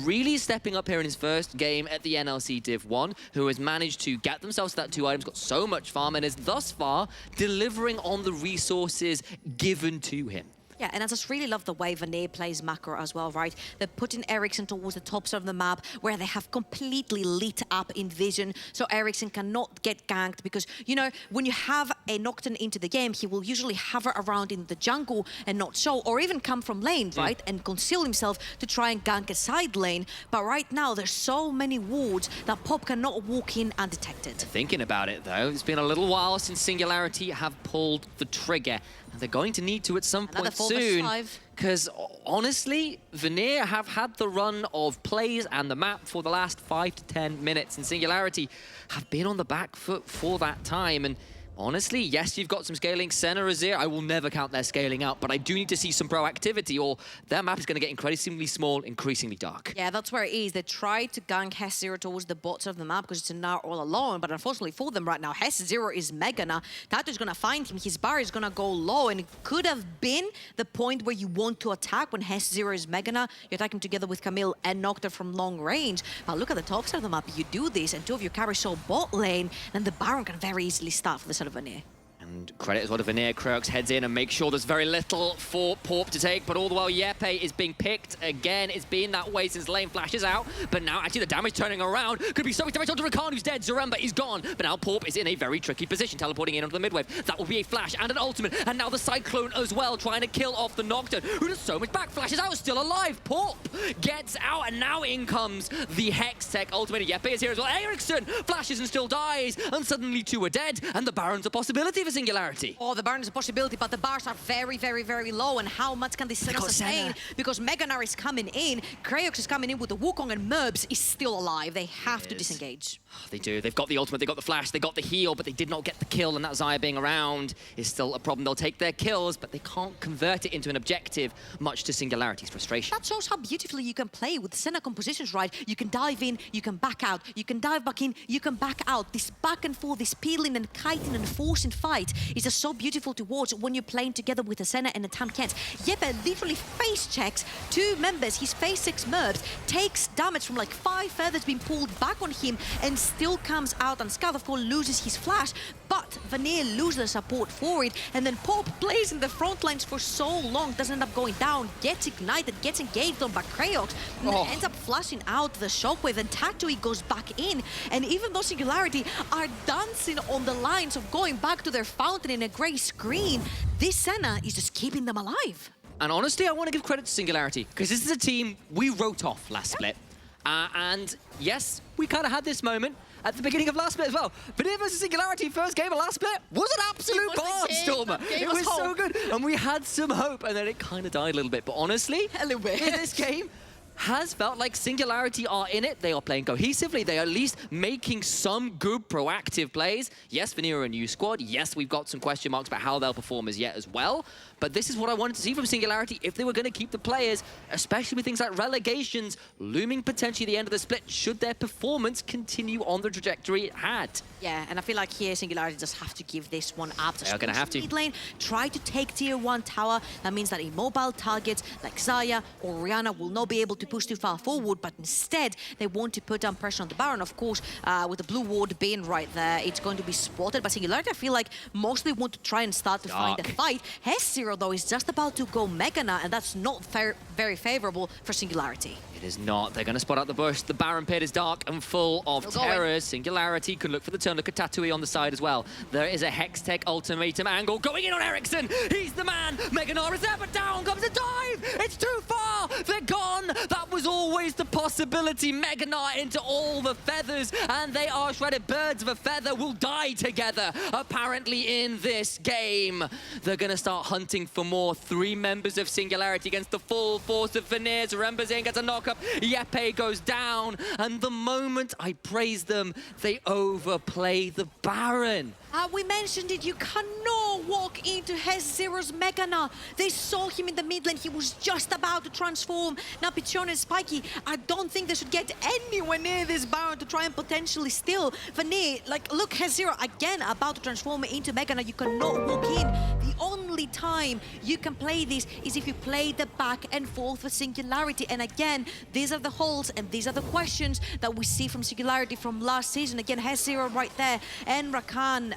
really stepping up here in his first game at the NLC Div 1, who has managed to get themselves that 2 items, got so much farm, and is thus far delivering on the resources given to him. Yeah, and I just really love the way Vanir plays macro as well, right? They're putting Ericsson towards the tops of the map where they have completely lit up in vision, so Ericsson cannot get ganked because, you know, when you have a Nocturne into the game, he will usually hover around in the jungle and not show, or even come from lane, right? And conceal himself to try and gank a side lane. But right now, there's so many wards that Pawp cannot walk in undetected. Thinking about it, though, it's been a little while since Singularity have pulled the trigger. They're going to need to at some point soon, because honestly, Vanir have had the run of plays and the map for the last 5 to 10 minutes, and Singularity have been on the back foot for that time. And honestly, yes, you've got some scaling. Senna, Azir, I will never count their scaling out, but I do need to see some proactivity, or their map is going to get increasingly small, increasingly dark. Yeah, that's where it is. They try to gank Hess0 towards the bottom of the map because it's now all alone, but unfortunately for them right now, Hess0 is Megana. Tatu's going to find him. His bar is going to go low, and it could have been the point where you want to attack when Hess0 is Megana. You attack him together with Camille and Nocturne from long range. But look at the top side of the map. You do this, and 2 of your carries so bot lane, then the Baron can very easily start for the side of Vanir. And credit as well to Vanir. Croaks heads in and makes sure there's very little for Pawp to take, but all the while Yepe is being picked again. It's been that way since lane flashes out, but now actually the damage turning around could be so much damage onto Rakan, who's dead. Zaremba is gone, but now Pawp is in a very tricky position, teleporting in onto the mid-wave. That will be a flash and an ultimate, and now the Cyclone as well, trying to kill off the Nocturne, who does so much back. Flashes out, still alive. Pawp gets out, and now in comes the Hex Tech ultimate. Yepe is here as well. Ericsson flashes and still dies, and suddenly 2 are dead, and the Baron's a possibility for Singularity. Oh, the Baron is a possibility, but the bars are very, very, very low. And how much can this Senna sustain? Because Meganar is coming in, Kraox is coming in with the Wukong, and Merbs is still alive. They have to disengage. They do. They've got the ultimate, they got the flash, they got the heal, but they did not get the kill, and that Xayah being around is still a problem. They'll take their kills, but they can't convert it into an objective, much to Singularity's frustration. That shows how beautifully you can play with Senna compositions, right? You can dive in, you can back out, you can dive back in, you can back out. This back and forth, this peeling and kiting and forcing fight is just so beautiful to watch when you're playing together with a Senna and a Tam Kent. Yepe literally face checks 2 members. His face 6 Merbs, takes damage from like 5 feathers being pulled back on him, and still comes out unscathed. Of course, loses his flash, but Vanir loses the support for it, and then Pawp plays in the front lines for so long, doesn't end up going down, gets ignited, gets engaged on by Kraox, and then ends up flashing out the shockwave, and Tatui goes back in. And even though Singularity are dancing on the lines of going back to their fountain in a grey screen, this Senna is just keeping them alive. And honestly, I want to give credit to Singularity, because this is a team we wrote off last split. And yes, we kind of had this moment at the beginning of last split as well. Vanir versus Singularity, first game of last split, was an absolute barnstormer. It was so good. And we had some hope, and then it kind of died a little bit. But honestly, a little bit. this game has felt like Singularity are in it. They are playing cohesively. They are at least making some good proactive plays. Yes, Vanir are a new squad. Yes, we've got some question marks about how they'll perform as yet as well. But this is what I wanted to see from Singularity if they were going to keep the players, especially with things like relegations looming potentially at the end of the split, should their performance continue on the trajectory it had. Yeah, and I feel like here Singularity just have to give this one up. They are going to have to. Mid lane, try to take tier 1 tower. That means that immobile targets like Xayah or Rihanna will not be able to push too far forward, but instead they want to put down pressure on the Baron. Of course, with the blue ward being right there, it's going to be spotted. But Singularity, I feel like mostly want to try and start to find a fight. Hess0 though is just about to go Megana, and that's not very favorable for Singularity. It is not. They're going to spot out the bush. The Baron pit is dark and full of terrors. Singularity can look for the turn. Look at Tatui on the side as well. There is a Hextech ultimatum angle going in on Ericsson. He's the man. Meganar is there, but down comes a dive. It's too far. They're gone. That was always the possibility. Meganar into all the feathers, and they are shredded. Birds of a feather will die together, apparently, in this game. They're going to start hunting for more. 3 members of Singularity against the full force of Vanir. Zaremba's in, gets a knock up. Yepe goes down, and the moment I praise them, they overplay the Baron. We mentioned it, you cannot walk into Hezzero's Megana. They saw him in the mid lane, he was just about to transform. Now Pichon and Spiky, I don't think they should get anywhere near this Baron to try and potentially steal. Vanir, like, look, Hezzero again about to transform into Megana, you cannot walk in. The only time you can play this is if you play the back and forth for Singularity. And again, these are the holes and these are the questions that we see from Singularity from last season. Again, Hezzero right there, and Rakan,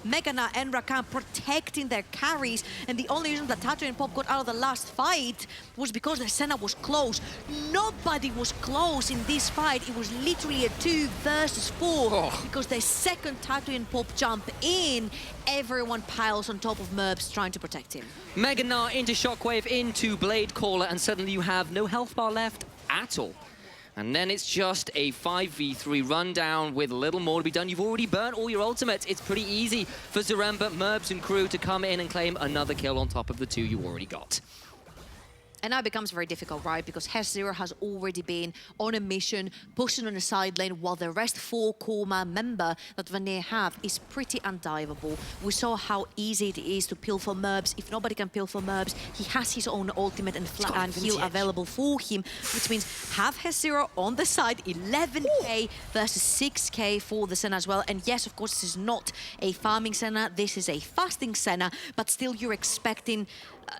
Megana and Rakan protecting their carries, and the only reason that Tattoo and Pawp got out of the last fight was because the Senna was close. Nobody was close in this fight. It was literally a 2 versus 4 because the second Tattoo and Pawp jump in, everyone piles on top of Merbs trying to protect him. Megana into Shockwave, into Blade Caller, and suddenly you have no health bar left at all. And then it's just a 5v3 rundown with a little more to be done. You've already burnt all your ultimates. It's pretty easy for Zaremba, Merbs, and crew to come in and claim another kill on top of the 2 you already got. And now it becomes very difficult, right? Because Hezzero has already been on a mission, pushing on the side lane, while the rest 4 core member that Vanir have is pretty undivable. We saw how easy it is to peel for Merbs. If nobody can peel for Merbs, he has his own ultimate and heal available for him, which means have Hezzero on the side, 11k versus 6k for the Senna as well. And yes, of course, this is not a farming Senna, this is a fasting Senna, but still you're expecting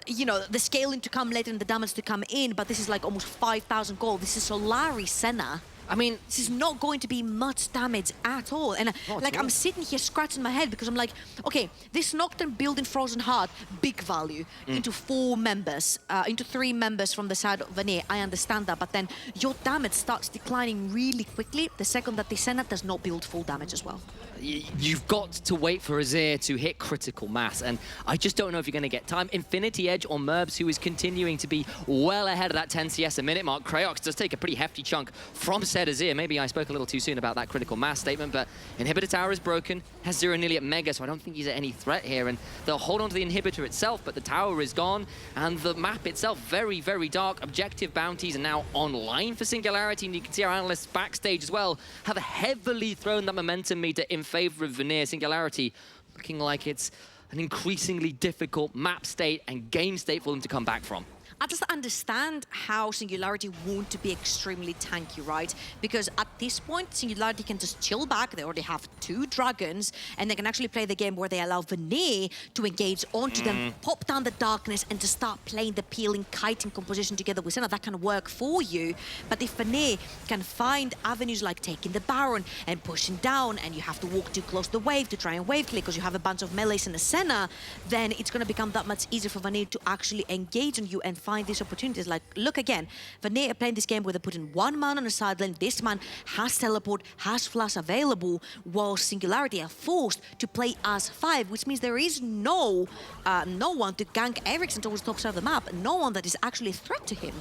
you know, the scaling to come later and the damage to come in, but this is like almost 5,000 gold. This is Solari Senna. I mean, this is not going to be much damage at all. And like, I'm sitting here scratching my head because I'm like, okay, this Nocturne build in Frozen Heart, big value, into 4 members, into 3 members from the side of Vanir. I understand that, but then your damage starts declining really quickly the second that the Senna does not build full damage as well. You've got to wait for Azir to hit critical mass, and I just don't know if you're going to get time. Infinity Edge on Merbs, who is continuing to be well ahead of that 10 CS a minute mark. Kraox does take a pretty hefty chunk from said Azir. Maybe I spoke a little too soon about that critical mass statement, but Inhibitor Tower is broken, has Zero nearly at Mega, so I don't think he's at any threat here, and they'll hold on to the Inhibitor itself, but the tower is gone, and the map itself very, very dark. Objective bounties are now online for Singularity, and you can see our analysts backstage as well have heavily thrown that momentum meter in favor of Vanir. Singularity looking like it's an increasingly difficult map state and game state for them to come back from. I just understand how Singularity want to be extremely tanky, right? Because at this point, Singularity can just chill back. They already have 2 dragons, and they can actually play the game where they allow Vanir to engage onto them, pop down the darkness, and just start playing the peeling, kiting composition together with Senna. That can work for you. But if Vanir can find avenues like taking the Baron and pushing down, and you have to walk too close to the wave to try and wave clear because you have a bunch of melees in the Senna, then it's going to become that much easier for Vanir to actually engage on you and find these opportunities. Like, look again, Vanir are playing this game where they put in 1 man on the side lane. This man has teleport, has flash available, while Singularity are forced to play as 5, which means there is no one to gank Ericsson towards the top side of the map. No one that is actually a threat to him.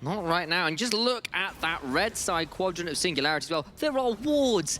Not right now. And just look at that red side quadrant of Singularity as well. There are wards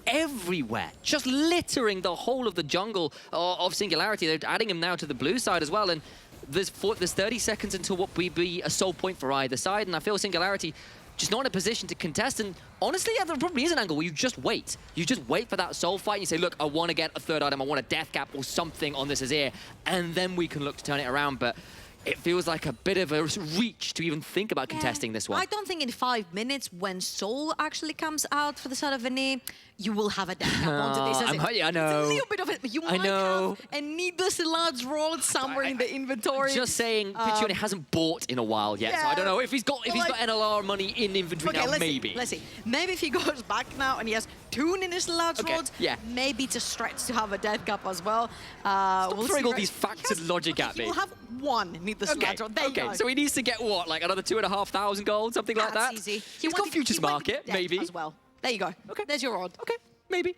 everywhere, just littering the whole of the jungle of Singularity. They're adding them now to the blue side as well, and there's 30 seconds until what would be a soul point for either side, and I feel Singularity just not in a position to contest. And honestly, yeah, there probably is an angle where you just wait. You just wait for that soul fight, and you say, look, I want to get a 3rd item, I want a death cap or something on this Azir, and then we can look to turn it around. But it feels like a bit of a reach to even think about contesting this one. I don't think in 5 minutes, when Soul actually comes out for the side of Vanir, you will have a death cap onto this. I know. It's a little bit of it, but you might have a needlessly large rod somewhere in the inventory. Just saying, Pichone hasn't bought in a while yet, so I don't know if he's got NLR money in inventory now. Maybe. Let's see. Maybe if he goes back now and he has 2 needlessly large rods, maybe it's a stretch to have a death cap as well. Stop throwing all these facts and logic at me. He will have 1 needlessly large rod. There you go. So he needs to get what, like another 2,500 gold, something like that? That's easy. He's got Futures Market, maybe. As well. There you go. Okay. There's your rod. Okay, maybe.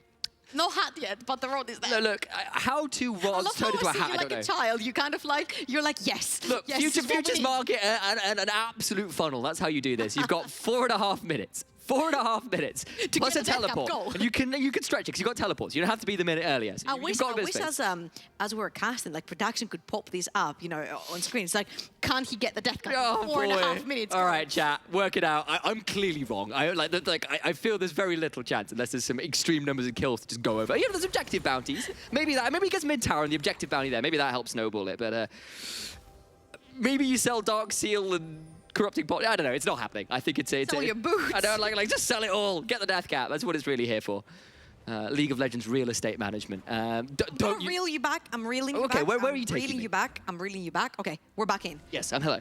No hat yet, but the rod is there. No, look, how 2 rods turn into a hat, I don't know. Like a child, you kind of like, you're like, yes. Look, yes, Futures Market and an absolute funnel. That's how you do this. You've got 4.5 minutes. 4.5 minutes plus get a the death cap teleport. goal. And you can stretch it because you've got teleports. You don't have to be the minute earlier. So I you've wish, got a bit of space. as we were casting, like production could pop this up, you know, on screen. It's like, can't he get the death cap? Oh, in 4.5 boy. minutes. All right, chat, work it out. I'm clearly wrong. I feel there's very little chance unless there's some extreme numbers of kills to just go over. There's objective bounties. Maybe he gets mid tower and the objective bounty there. Maybe that helps snowball it. But maybe you sell Dark Seal and corrupting pot. I don't know. It's not happening. I think it's Sell your boots. I don't like just sell it all. Get the death cap. That's what it's really here for. League of Legends real estate management. Don't reel you back. I'm reeling you back. Okay, where are you taking reeling me? you back. I'm reeling you back. Okay, we're back in. Yes, hello.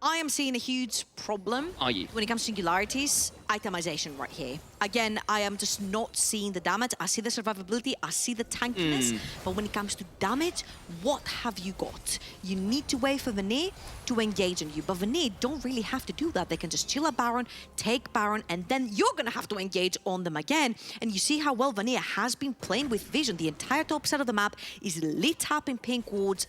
I am seeing a huge problem Are you? when it comes to Singularity's itemization right here. Again, I am just not seeing the damage. I see the survivability, I see the tankiness, but when it comes to damage, what have you got? You need to wait for Vanir to engage on you, but Vanir don't really have to do that. They can just chill at Baron, take Baron, and then you're gonna have to engage on them again. And you see how well Vanir has been playing with vision. The entire top side of the map is lit up in pink wards.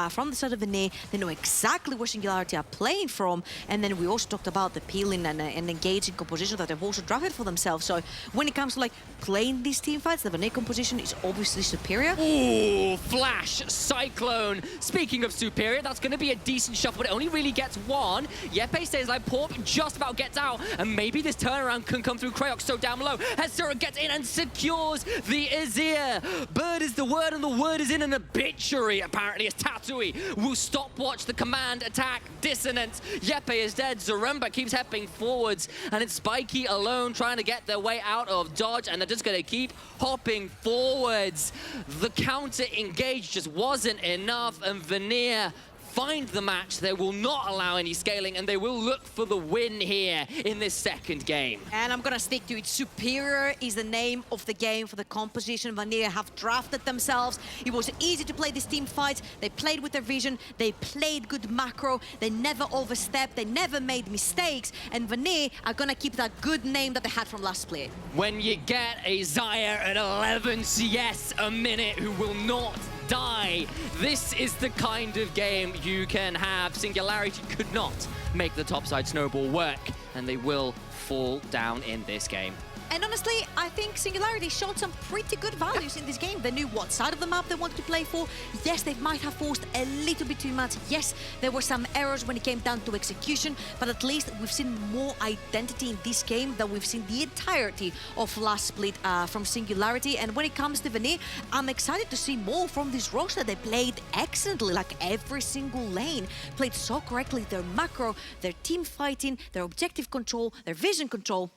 From the side of Vanir, they know exactly where Singularity are playing from, and then we also talked about the peeling and engaging composition that they've also drafted for themselves. So when it comes to like playing these team fights, the Vanir composition is obviously superior. Ooh, Flash, Cyclone. Speaking of superior, that's going to be a decent shuffle, but it only really gets one. Yepe stays like Pawp just about gets out, and maybe this turnaround can come through Krayox. So down below, Hezura gets in and secures the Azir. Bird is the word, and the word is in an obituary, apparently, as Tatui will stopwatch the command attack. Dissonance. Yepe is dead. Zaremba keeps hepping forwards, and it's Spiky alone trying to get their way out of dodge, and they're just going to keep hopping forwards. The counter engage just wasn't enough, and Vanir find the match. They will not allow any scaling, and they will look for the win here in this second game. And I'm gonna stick to it. Superior is the name of the game for the composition. Vanir have drafted themselves. It was easy to play these team fights. They played with their vision. They played good macro. They never overstepped. They never made mistakes. And Vanir are gonna keep that good name that they had from last split. When you get a Xayah at 11 CS a minute who will not die, this is the kind of game you can have. Singularity could not make the topside snowball work, and they will fall down in this game. And honestly, I think Singularity showed some pretty good values in this game. They knew what side of the map they wanted to play for. Yes, they might have forced a little bit too much. Yes, there were some errors when it came down to execution, but at least we've seen more identity in this game than we've seen the entirety of last split from Singularity. And when it comes to Vanir, I'm excited to see more from this roster. They played excellently, like every single lane. Played so correctly, their macro, their team fighting, their objective control, their vision control.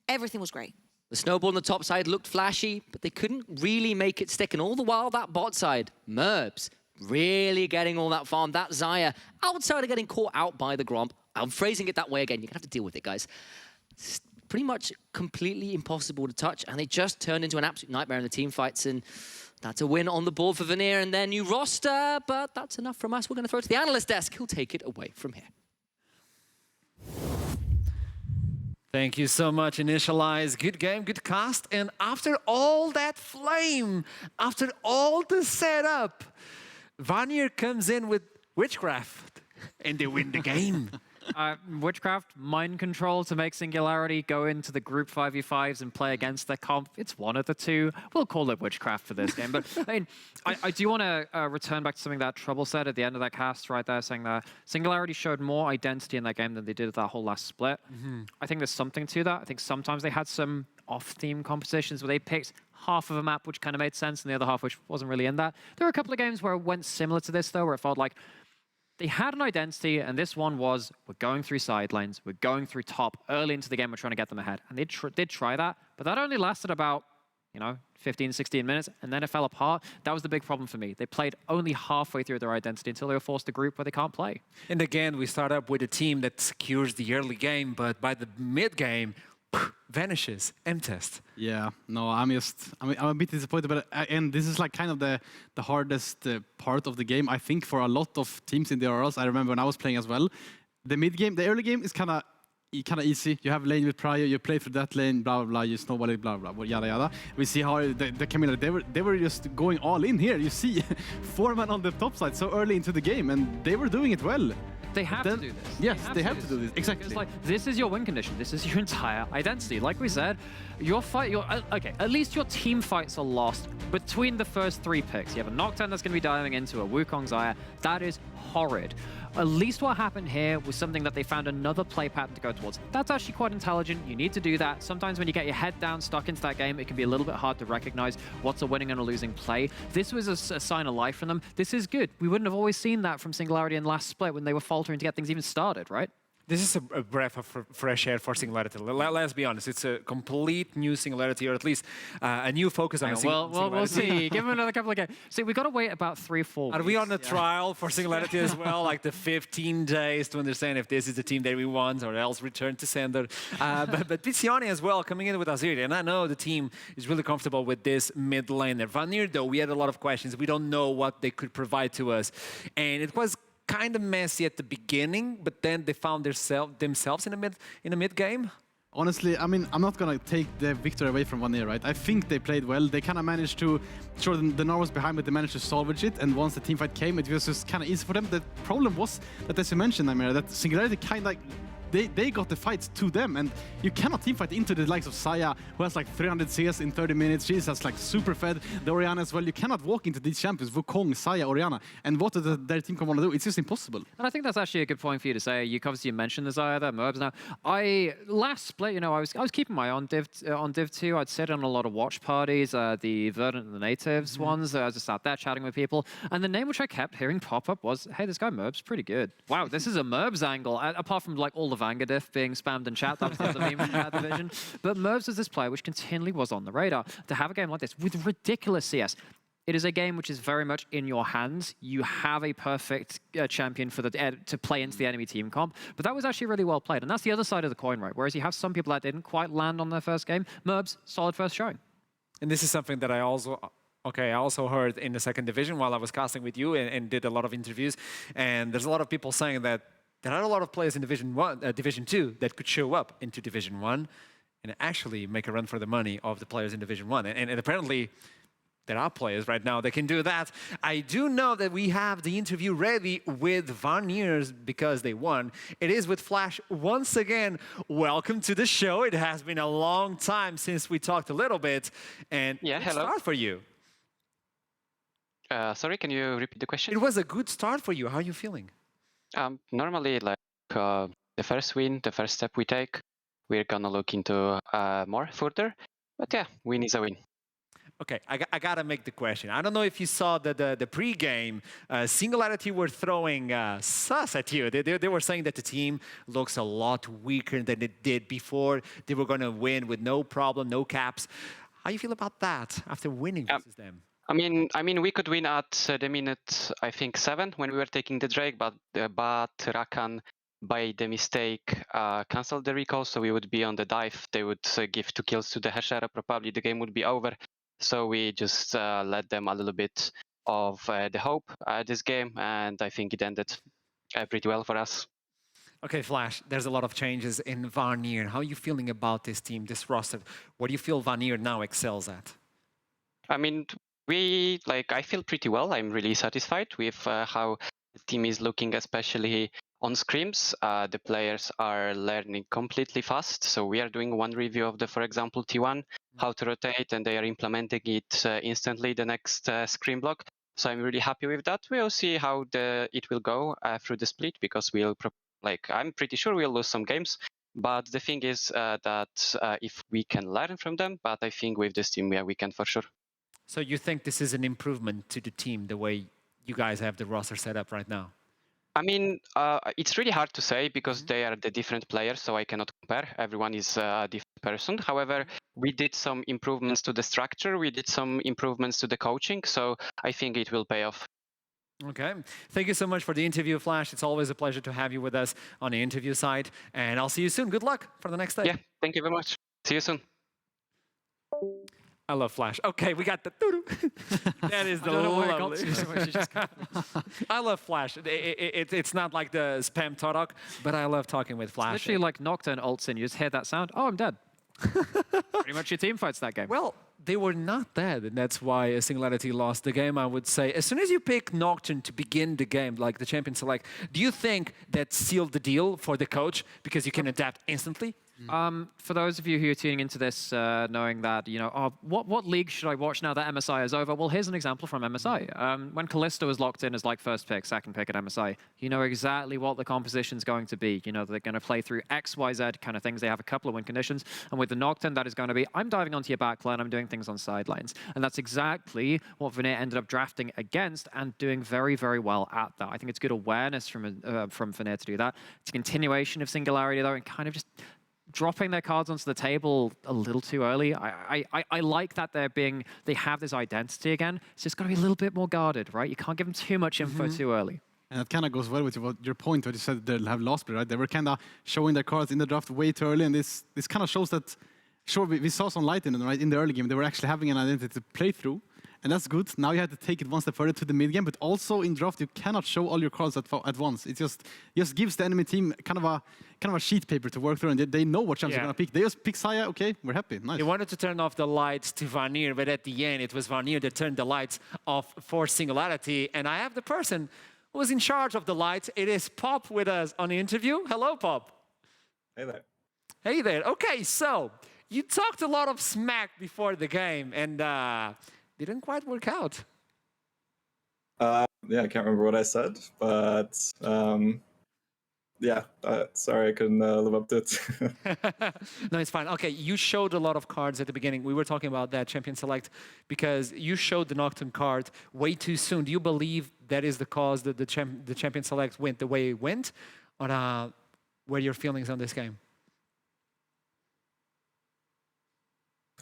Everything was great. The snowball on the top side looked flashy, but they couldn't really make it stick. And all the while, that bot side, Merbs, really getting all that farm. That Xayah, outside of getting caught out by the Gromp. I'm phrasing it that way again. You're going to have to deal with it, guys. It's pretty much completely impossible to touch, and they just turned into an absolute nightmare in the team fights. And that's a win on the board for Vanir and their new roster, but that's enough from us. We're going to throw it to the analyst desk. He'll take it away from here. Thank you so much, Initialize. Good game, good cast. And after all that flame, after all the setup, Vanir comes in with Witchcraft, and they win the game. Witchcraft, mind control to make Singularity go into the group 5v5s and play against their comp. It's one of the two. We'll call it Witchcraft for this game. But I mean, I do want to return back to something that Trouble said at the end of that cast right there, saying that Singularity showed more identity in that game than they did at that whole last split. I think there's something to that. I think sometimes they had some off-theme compositions where they picked half of a map which kind of made sense and the other half which wasn't really in that. There were a couple of games where it went similar to this, though, where it felt like they had an identity, and this one was, we're going through side lanes, we're going through top. Early into the game, we're trying to get them ahead. And they did try that, but that only lasted about, 15, 16 minutes, and then it fell apart. That was the big problem for me. They played only halfway through their identity until they were forced to group where they can't play. And again, we start up with a team that secures the early game, but by the mid-game, vanishes. M-test. Yeah, no, I'm a bit disappointed, but and this is like kind of the hardest part of the game, I think, for a lot of teams in the RLs. I remember when I was playing as well. The mid game, the early game is kind of kind of easy. You have lane with Prior, you play through that lane, blah, blah, blah, you snowball it, blah, blah, blah, yada, yada. We see how the Camilla, they were just going all in here. You see 4-man on the top side so early into the game, and they were doing it well. They have to do this. Yes, they have to do this. Exactly. Because, like, this is your win condition. This is your entire identity. Like we said, okay, at least your team fights are lost between the first 3 picks. You have a Nocturne that's going to be diving into a Wukong Xayah. That is horrid. At least what happened here was something that they found another play pattern to go towards. That's actually quite intelligent. You need to do that. Sometimes when you get your head down, stuck into that game, it can be a little bit hard to recognize what's a winning and a losing play. This was a sign of life from them. This is good. We wouldn't have always seen that from Singularity in last split when they were faltering to get things even started, right? This is a breath of fresh air for Singularity. Let's be honest, it's a complete new Singularity, or at least a new focus on Singularity. We'll see. Give them another couple of games. See, we got to wait about 3-4 weeks. Are we on a trial for Singularity as well, like the 15 days to understand if this is the team that we want or else return to sender? But Pizzioni as well, coming in with Azir, and I know the team is really comfortable with this mid laner. Vanir, though, we had a lot of questions. We don't know what they could provide to us. And it was kind of messy at the beginning, but then they found themselves in a mid game. Honestly, I mean, I'm not gonna take the victory away from Vanir, right? I think they played well. They kind of managed to, sure, the Nor was behind, but they managed to salvage it. And once the team fight came, it was just kind of easy for them. The problem was that, as you mentioned, Amira, that Singularity kind of they got the fights to them, and you cannot teamfight into the likes of Xayah, who has like 300 CS in 30 minutes. She's has like super fed. The Orianna as well. You cannot walk into these champions, Wukong, Xayah, Orianna, and what does their team come on to do? It's just impossible. And I think that's actually a good point for you to say. You obviously mentioned the Xayah there, Merbs. Now, last split, you know, I was keeping my eye on Div 2. I'd sit on a lot of watch parties, the Verdant and the Natives ones. I was just out there chatting with people, and the name which I kept hearing pop up was, hey, this guy Merbs pretty good. Wow, this is a Merbs angle. Apart from like all the Vanguard diff being spammed in chat, that was the other meme from that division. But Merbs was this player which continually was on the radar. To have a game like this with ridiculous CS, it is a game which is very much in your hands. You have a perfect champion for to play into the enemy team comp, but that was actually really well played. And that's the other side of the coin, right? Whereas you have some people that didn't quite land on their first game. Merbs, solid first showing. And this is something that I also heard in the second division while I was casting with you and did a lot of interviews. And there's a lot of people saying that there are a lot of players in Division 2 that could show up into Division 1 and actually make a run for the money of the players in Division 1. And apparently, there are players right now that can do that. I do know that we have the interview ready with Vanir because they won. It is with Flash once again. Welcome to the show. It has been a long time since we talked a little bit. And yeah, good hello. start for you. Sorry, can you repeat the question? It was a good start for you. How are you feeling? Normally, like the first win, the first step we take, we're gonna look into more further. But yeah, win is a win. Okay, I gotta make the question. I don't know if you saw the pre-game. Singularity were throwing sus at you. They were saying that the team looks a lot weaker than it did before. They were gonna win with no problem, no caps. How you feel about that after winning versus them? I mean, we could win at the minute, I think 7 when we were taking the Drake, but Rakan, by the mistake, canceled the recall, so we would be on the dive. They would give 2 kills to the Hashera. Probably the game would be over. So we just let them a little bit of the hope this game, and I think it ended pretty well for us. Okay, Flash, there's a lot of changes in Vanir. How are you feeling about this team, this roster? What do you feel Vanir now excels at? I mean, I feel pretty well. I'm really satisfied with how the team is looking, especially on scrims. The players are learning completely fast. So we are doing one review of for example, T1, how to rotate, and they are implementing it instantly the next scrim block. So I'm really happy with that. We'll see how it will go through the split, because I'm pretty sure we'll lose some games. But the thing is that if we can learn from them, but I think with this team, yeah, we can for sure. So you think this is an improvement to the team, the way you guys have the roster set up right now? I mean, it's really hard to say because they are the different players, so I cannot compare. Everyone is a different person. However, we did some improvements to the structure. We did some improvements to the coaching, so I think it will pay off. Okay. Thank you so much for the interview, Flash. It's always a pleasure to have you with us on the interview side, and I'll see you soon. Good luck for the next day. Yeah, thank you very much. See you soon. I love Flash. Okay, we got the that is the I don't know where it got lovely. to, so much it just I love Flash. It's not like the spam Todok, but I love talking with Flash. literally like Nocturne ults in, you just hear that sound, oh, I'm dead. Pretty much your team fights that game. Well, they were not dead, and that's why Singularity lost the game, I would say. As soon as you pick Nocturne to begin the game, like the champion select, do you think that sealed the deal for the coach because you can adapt instantly? For those of you who are tuning into this, knowing that, you know, oh, what league should I watch now that MSI is over? Well, here's an example from MSI. When Kalista was locked in as like first pick, second pick at MSI, you know exactly what the composition's going to be. You know, they're going to play through X, Y, Z kind of things. They have a couple of win conditions. And with the Nocturne, that is going to be, I'm diving onto your backline, I'm doing things on sidelines. And that's exactly what Vanir ended up drafting against and doing very, very well at that. I think it's good awareness from Vanir to do that. It's a continuation of Singularity, though, and kind of just dropping their cards onto the table a little too early. I like that they have this identity again. It's just got to be a little bit more guarded, right? You can't give them too much info too early. And that kind of goes well with your point, what you said they'll have lost play, right? They were kind of showing their cards in the draft way too early, and this kind of shows that, sure, we saw some light in them, right? In the early game, they were actually having an identity to play through, and that's good. Now you have to take it one step further to the mid game, but also in draft, you cannot show all your cards at once. It just gives the enemy team kind of a sheet paper to work through, and they know what champs they're going to pick. They just pick Saya, okay, we're happy, nice. They wanted to turn off the lights to Vanir, but at the end, it was Vanir that turned the lights off for Singularity, and I have the person who was in charge of the lights. It is Pawp with us on the interview. Hello, Pawp. Hey there. Hey there. Okay, so you talked a lot of smack before the game, and didn't quite work out. Yeah, I can't remember what I said, but yeah, sorry I couldn't live up to it. No, it's fine. Okay, you showed a lot of cards at the beginning. We were talking about that champion select because you showed the Nocturne card way too soon. Do you believe that is the cause that the champion select went the way it went? Or what are your feelings on this game?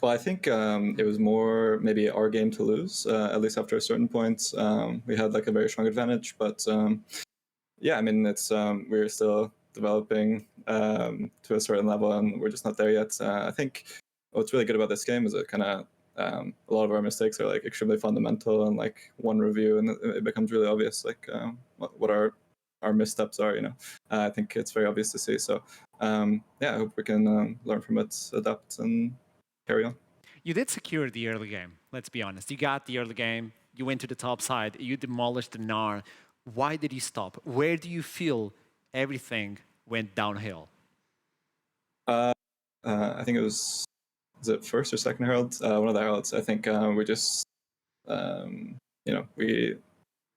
Well, I think it was more maybe our game to lose, at least after a certain point. We had like a very strong advantage, but yeah, I mean, it's we're still developing to a certain level, and we're just not there yet. I think what's really good about this game is it kind of a lot of our mistakes are like extremely fundamental, and like one review, and it becomes really obvious like what our missteps are. You know, I think it's very obvious to see. So yeah, I hope we can learn from it, adapt, and carry on. You did secure the early game, let's be honest. You got the early game, you went to the top side, you demolished the Gnar. Why did you stop? Where do you feel everything went downhill? I think it was it first or second Herald? One of the Heralds. I think we just, you know, we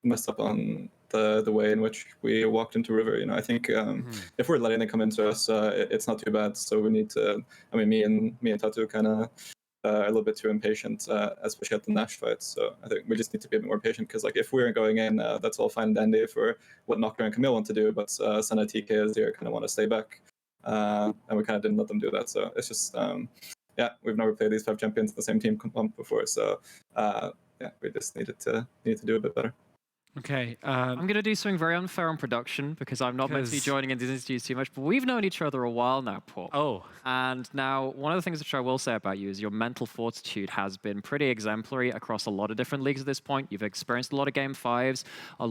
messed up on the way in which we walked into River. You know, I think if we're letting them come into us, it's not too bad. So we need to. I mean, me and Tatu kind of a little bit too impatient, especially at the Nash fight. So I think we just need to be a bit more patient because, like, if we're going in, that's all fine and dandy for what Nocturne and Camille want to do, but Senna, TK, Azir kind of want to stay back, and we kind of didn't let them do that. So it's just, yeah, we've never played these 5 champions in the same team before. So yeah, we just need to do a bit better. Okay. I'm going to do something very unfair on production because I'm not meant to be joining in these interviews too much, but we've known each other a while now, Paul. Oh. And now, one of the things which I will say about you is your mental fortitude has been pretty exemplary across a lot of different leagues at this point. You've experienced a lot of Game 5s.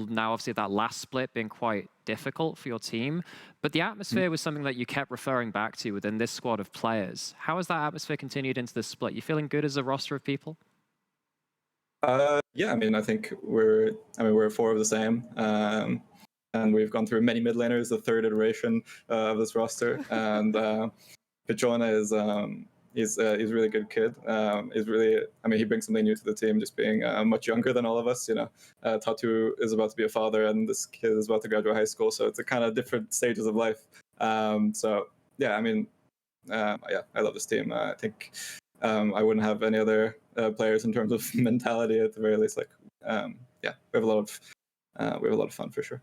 Now, obviously, that last split being quite difficult for your team. But the atmosphere was something that you kept referring back to within this squad of players. How has that atmosphere continued into this split? You feeling good as a roster of people? Yeah, I mean, I think we're 4 of the same, and we've gone through many mid laners, the 3rd iteration of this roster, and Pichona is he's a really good kid. He's really, I mean, he brings something new to the team, just being much younger than all of us. You know, Tatu is about to be a father, and this kid is about to graduate high school, so it's a kind of different stages of life. So yeah, I mean, yeah, I love this team. I think. I wouldn't have any other players in terms of mentality at the very least. Like, yeah, we have a lot of fun for sure.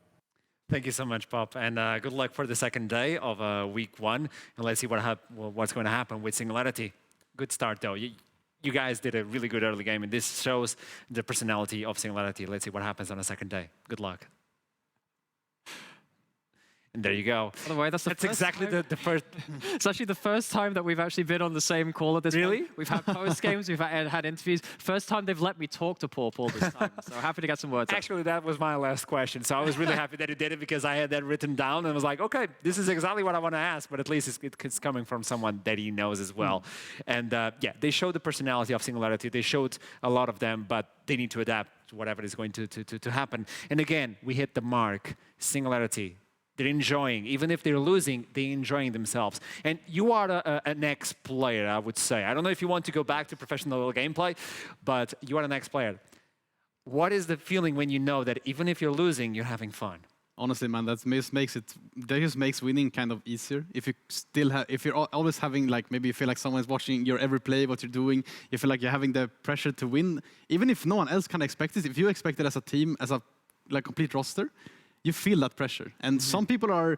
Thank you so much, Pawp, and good luck for the second day of week 1. And let's see what's going to happen with Singularity. Good start, though. You guys did a really good early game, and this shows the personality of Singularity. Let's see what happens on the second day. Good luck. And there you go. By the way, that's exactly the first. It's actually the first time that we've actually been on the same call at this Really? point. We've had post games, we've had interviews. First time they've let me talk to Pawp all this time. So happy to get some words out. Actually, that was my last question. So I was really happy that you did it because I had that written down and was like, okay, this is exactly what I want to ask, but at least it's coming from someone that he knows as well. And yeah, they showed the personality of Singularity. They showed a lot of them, but they need to adapt to whatever is going to happen. And again, we hit the mark. Singularity. They're enjoying, even if they're losing, they're enjoying themselves. And you are an ex-player, I would say. I don't know if you want to go back to professional gameplay, but you are an ex-player. What is the feeling when you know that even if you're losing, you're having fun? Honestly, man, that just makes winning kind of easier. If you still have, if you're always having like, maybe you feel like someone's watching your every play, what you're doing, you feel like you're having the pressure to win, even if no one else can expect it. If you expect it as a team, as a like complete roster, you feel that pressure. And some people are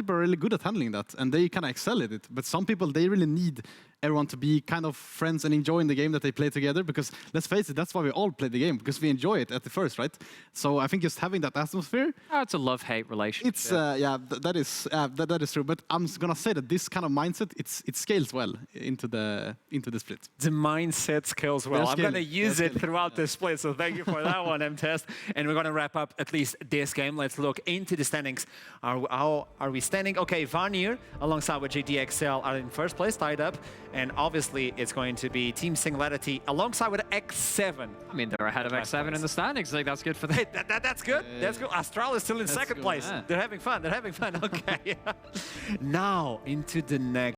really good at handling that, and they kind of excel at it. But some people, they really need everyone to be kind of friends and enjoying the game that they play together, because let's face it, that's why we all play the game, because we enjoy it at the first, right? So I think just having that atmosphere, it's a love-hate relationship. it's that is true. But I'm gonna say that this kind of mindset, it scales well into the split. The mindset scales well. I'm going to use it throughout the split, so thank you for that one, M-Test. And we're going to wrap up at least this game. Let's look into the standings. How are we standing? Okay, Vanir, alongside with JDXL, are in first place, tied up. And obviously, it's going to be Team Singularity alongside with X7. I mean, they're ahead of X7 in the standings. Like, that's good for them. Hey, that's good. That's good. Astral is still in second place. Yeah. They're having fun. They're having fun. Okay. Now, into the next.